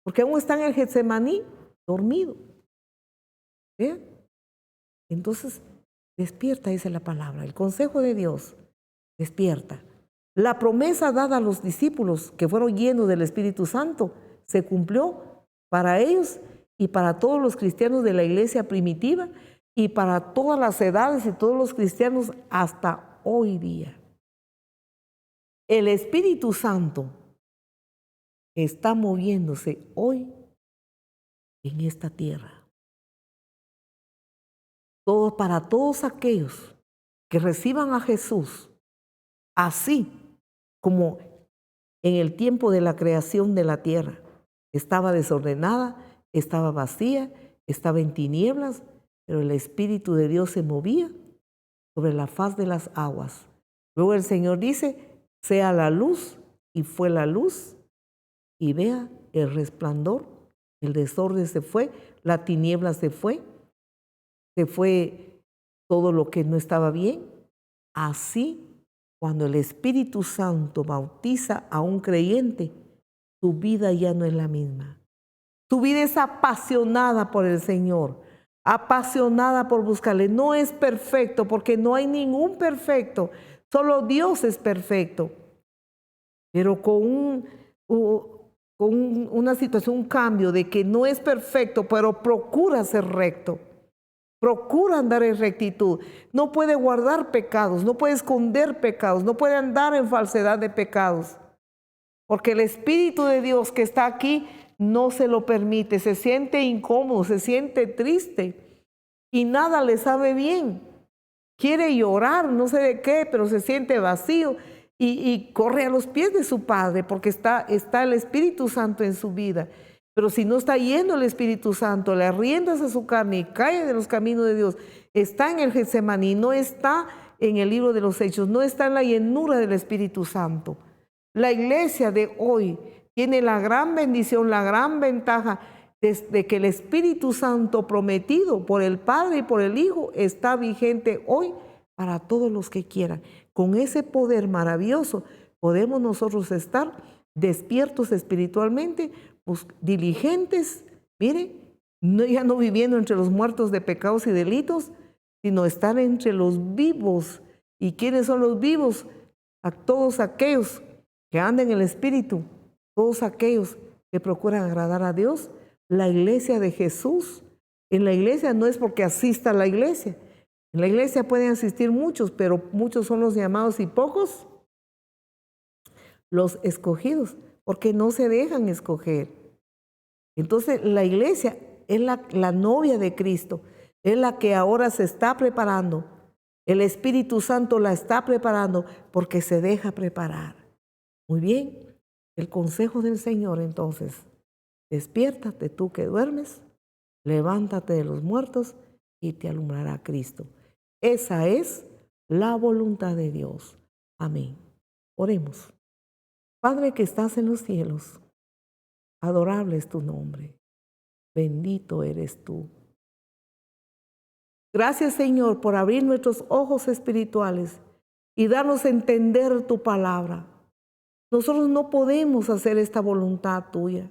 porque aún está en el Getsemaní dormido. ¿Bien? Entonces, despierta, dice la palabra, el consejo de Dios, despierta. La promesa dada a los discípulos que fueron llenos del Espíritu Santo se cumplió para ellos y para todos los cristianos de la iglesia primitiva y para todas las edades y todos los cristianos hasta hoy día. El Espíritu Santo está moviéndose hoy en esta tierra. Para todos aquellos que reciban a Jesús, así como en el tiempo de la creación de la tierra estaba desordenada, estaba vacía, estaba en tinieblas, pero el Espíritu de Dios se movía sobre la faz de las aguas. Luego el Señor dice, sea la luz, y fue la luz, y vea el resplandor, el desorden se fue, la tiniebla se fue todo lo que no estaba bien. Así, cuando el Espíritu Santo bautiza a un creyente, su vida ya no es la misma. Su vida es apasionada por el Señor, apasionada por buscarle. No es perfecto, porque no hay ningún perfecto, solo Dios es perfecto. Pero con una situación, un cambio de que no es perfecto, pero procura ser recto. Procura andar en rectitud. No puede guardar pecados, no puede esconder pecados, no puede andar en falsedad de pecados. Porque el Espíritu de Dios que está aquí no se lo permite. Se siente incómodo, se siente triste y nada le sabe bien. Quiere llorar, no sé de qué, pero se siente vacío y corre a los pies de su Padre porque está el Espíritu Santo en su vida. Pero si no está yendo el Espíritu Santo, le arriendas a su carne y cae de los caminos de Dios, está en el Getsemaní, no está en el libro de los Hechos, no está en la llenura del Espíritu Santo. La iglesia de hoy tiene la gran bendición, la gran ventaja de que el Espíritu Santo prometido por el Padre y por el Hijo está vigente hoy para todos los que quieran. Con ese poder maravilloso podemos nosotros estar despiertos espiritualmente, diligentes, mire, ya no viviendo entre los muertos de pecados y delitos, sino estar entre los vivos. ¿Y quiénes son los vivos? A todos aquellos que andan en el Espíritu, todos aquellos que procuran agradar a Dios. La iglesia de Jesús, en la iglesia no es porque asista a la iglesia. En la iglesia pueden asistir muchos, pero muchos son los llamados y pocos los escogidos, porque no se dejan escoger. Entonces la iglesia es la novia de Cristo, es la que ahora se está preparando. El Espíritu Santo la está preparando porque se deja preparar. Muy bien, el consejo del Señor entonces, despiértate tú que duermes, levántate de los muertos y te alumbrará Cristo. Esa es la voluntad de Dios. Amén. Oremos. Padre que estás en los cielos, adorable es tu nombre, bendito eres tú. Gracias, Señor, por abrir nuestros ojos espirituales y darnos a entender tu palabra. Nosotros no podemos hacer esta voluntad tuya.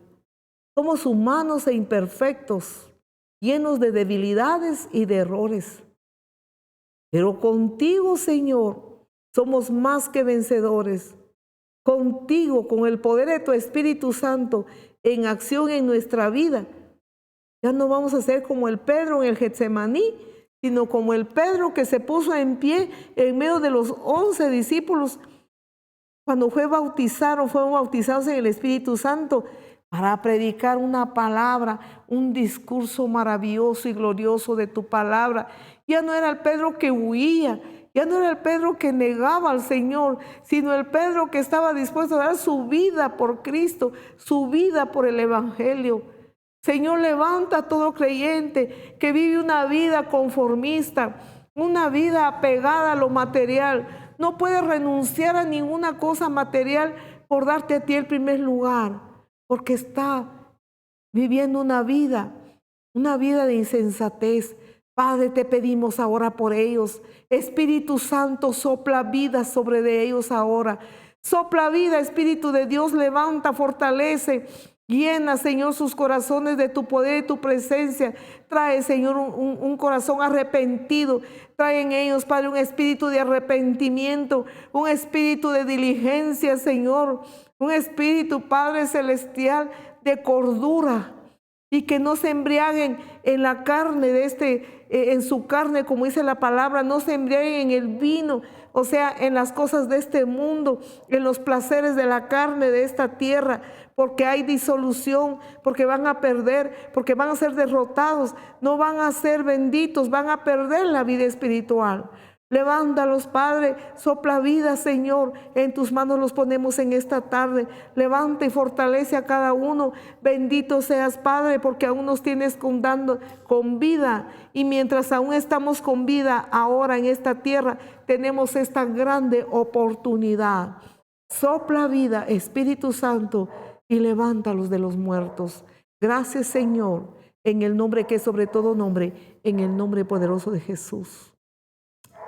Somos humanos e imperfectos, llenos de debilidades y de errores. Pero contigo, Señor, somos más que vencedores. Contigo, con el poder de tu Espíritu Santo en acción en nuestra vida, ya no vamos a ser como el Pedro en el Getsemaní, sino como el Pedro que se puso en pie en medio de los 11 discípulos cuando fueron bautizados en el Espíritu Santo para predicar una palabra, un discurso maravilloso y glorioso de tu palabra. Ya no era el Pedro que huía, ya no era el Pedro que negaba al Señor, sino el Pedro que estaba dispuesto a dar su vida por Cristo, su vida por el Evangelio. Señor, levanta a todo creyente que vive una vida conformista, una vida apegada a lo material. No puede renunciar a ninguna cosa material por darte a ti el primer lugar, porque está viviendo una vida de insensatez. Padre, te pedimos ahora por ellos. Espíritu Santo, sopla vida sobre de ellos ahora. Sopla vida, Espíritu de Dios, levanta, fortalece. Llena, Señor, sus corazones de tu poder y tu presencia. Trae, Señor, un corazón arrepentido. Trae en ellos, Padre, un espíritu de arrepentimiento, un espíritu de diligencia, Señor. Un espíritu, Padre celestial, de cordura. Y que no se embriaguen en la carne en su carne, como dice la palabra, no se embriaguen en el vino, o sea, en las cosas de este mundo, en los placeres de la carne de esta tierra, porque hay disolución, porque van a perder, porque van a ser derrotados, no van a ser benditos, van a perder la vida espiritual. Levántalos, Padre, sopla vida, Señor, en tus manos los ponemos en esta tarde. Levanta y fortalece a cada uno. Bendito seas, Padre, porque aún nos tienes con vida. Y mientras aún estamos con vida ahora en esta tierra, tenemos esta grande oportunidad. Sopla vida, Espíritu Santo, y levántalos de los muertos. Gracias, Señor, en el nombre que es sobre todo nombre, en el nombre poderoso de Jesús.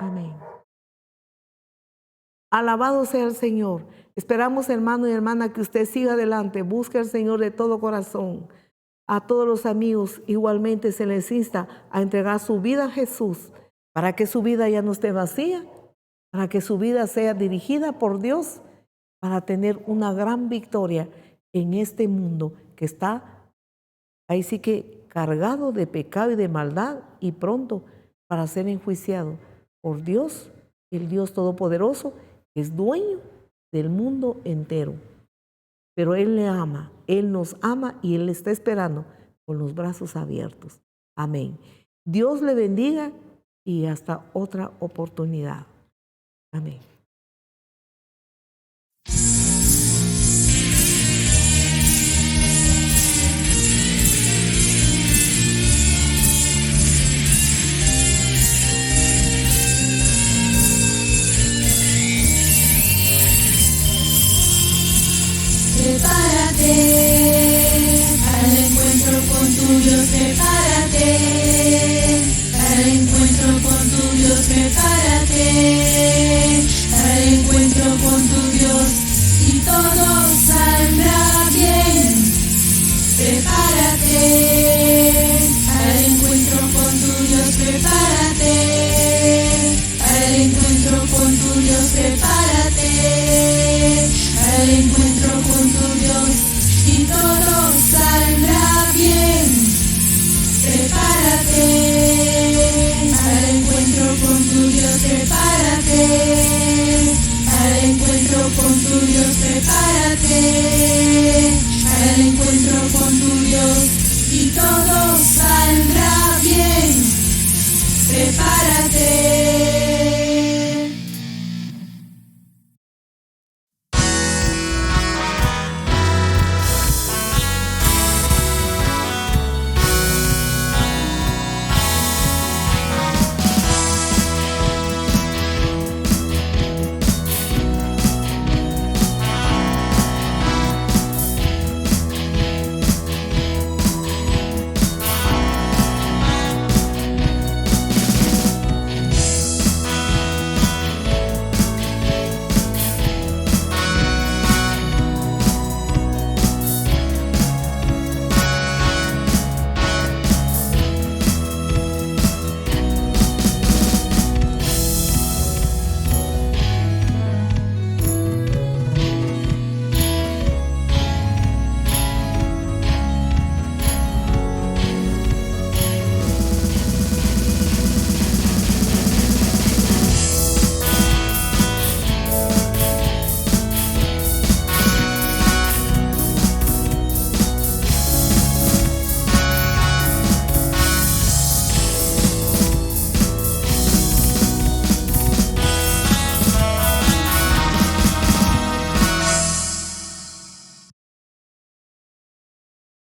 Amén. Alabado sea el Señor. Esperamos, hermano y hermana, que usted siga adelante. Busque al Señor de todo corazón. A todos los amigos igualmente se les insta a entregar su vida a Jesús para que su vida ya no esté vacía, para que su vida sea dirigida por Dios, para tener una gran victoria en este mundo que está ahí sí que cargado de pecado y de maldad y pronto para ser enjuiciado por Dios, el Dios Todopoderoso, que es dueño del mundo entero. Pero Él le ama, Él nos ama y Él le está esperando con los brazos abiertos. Amén. Dios le bendiga y hasta otra oportunidad. Amén. Prepárate para el encuentro con tu Dios, prepárate para el encuentro con tu Dios, prepárate.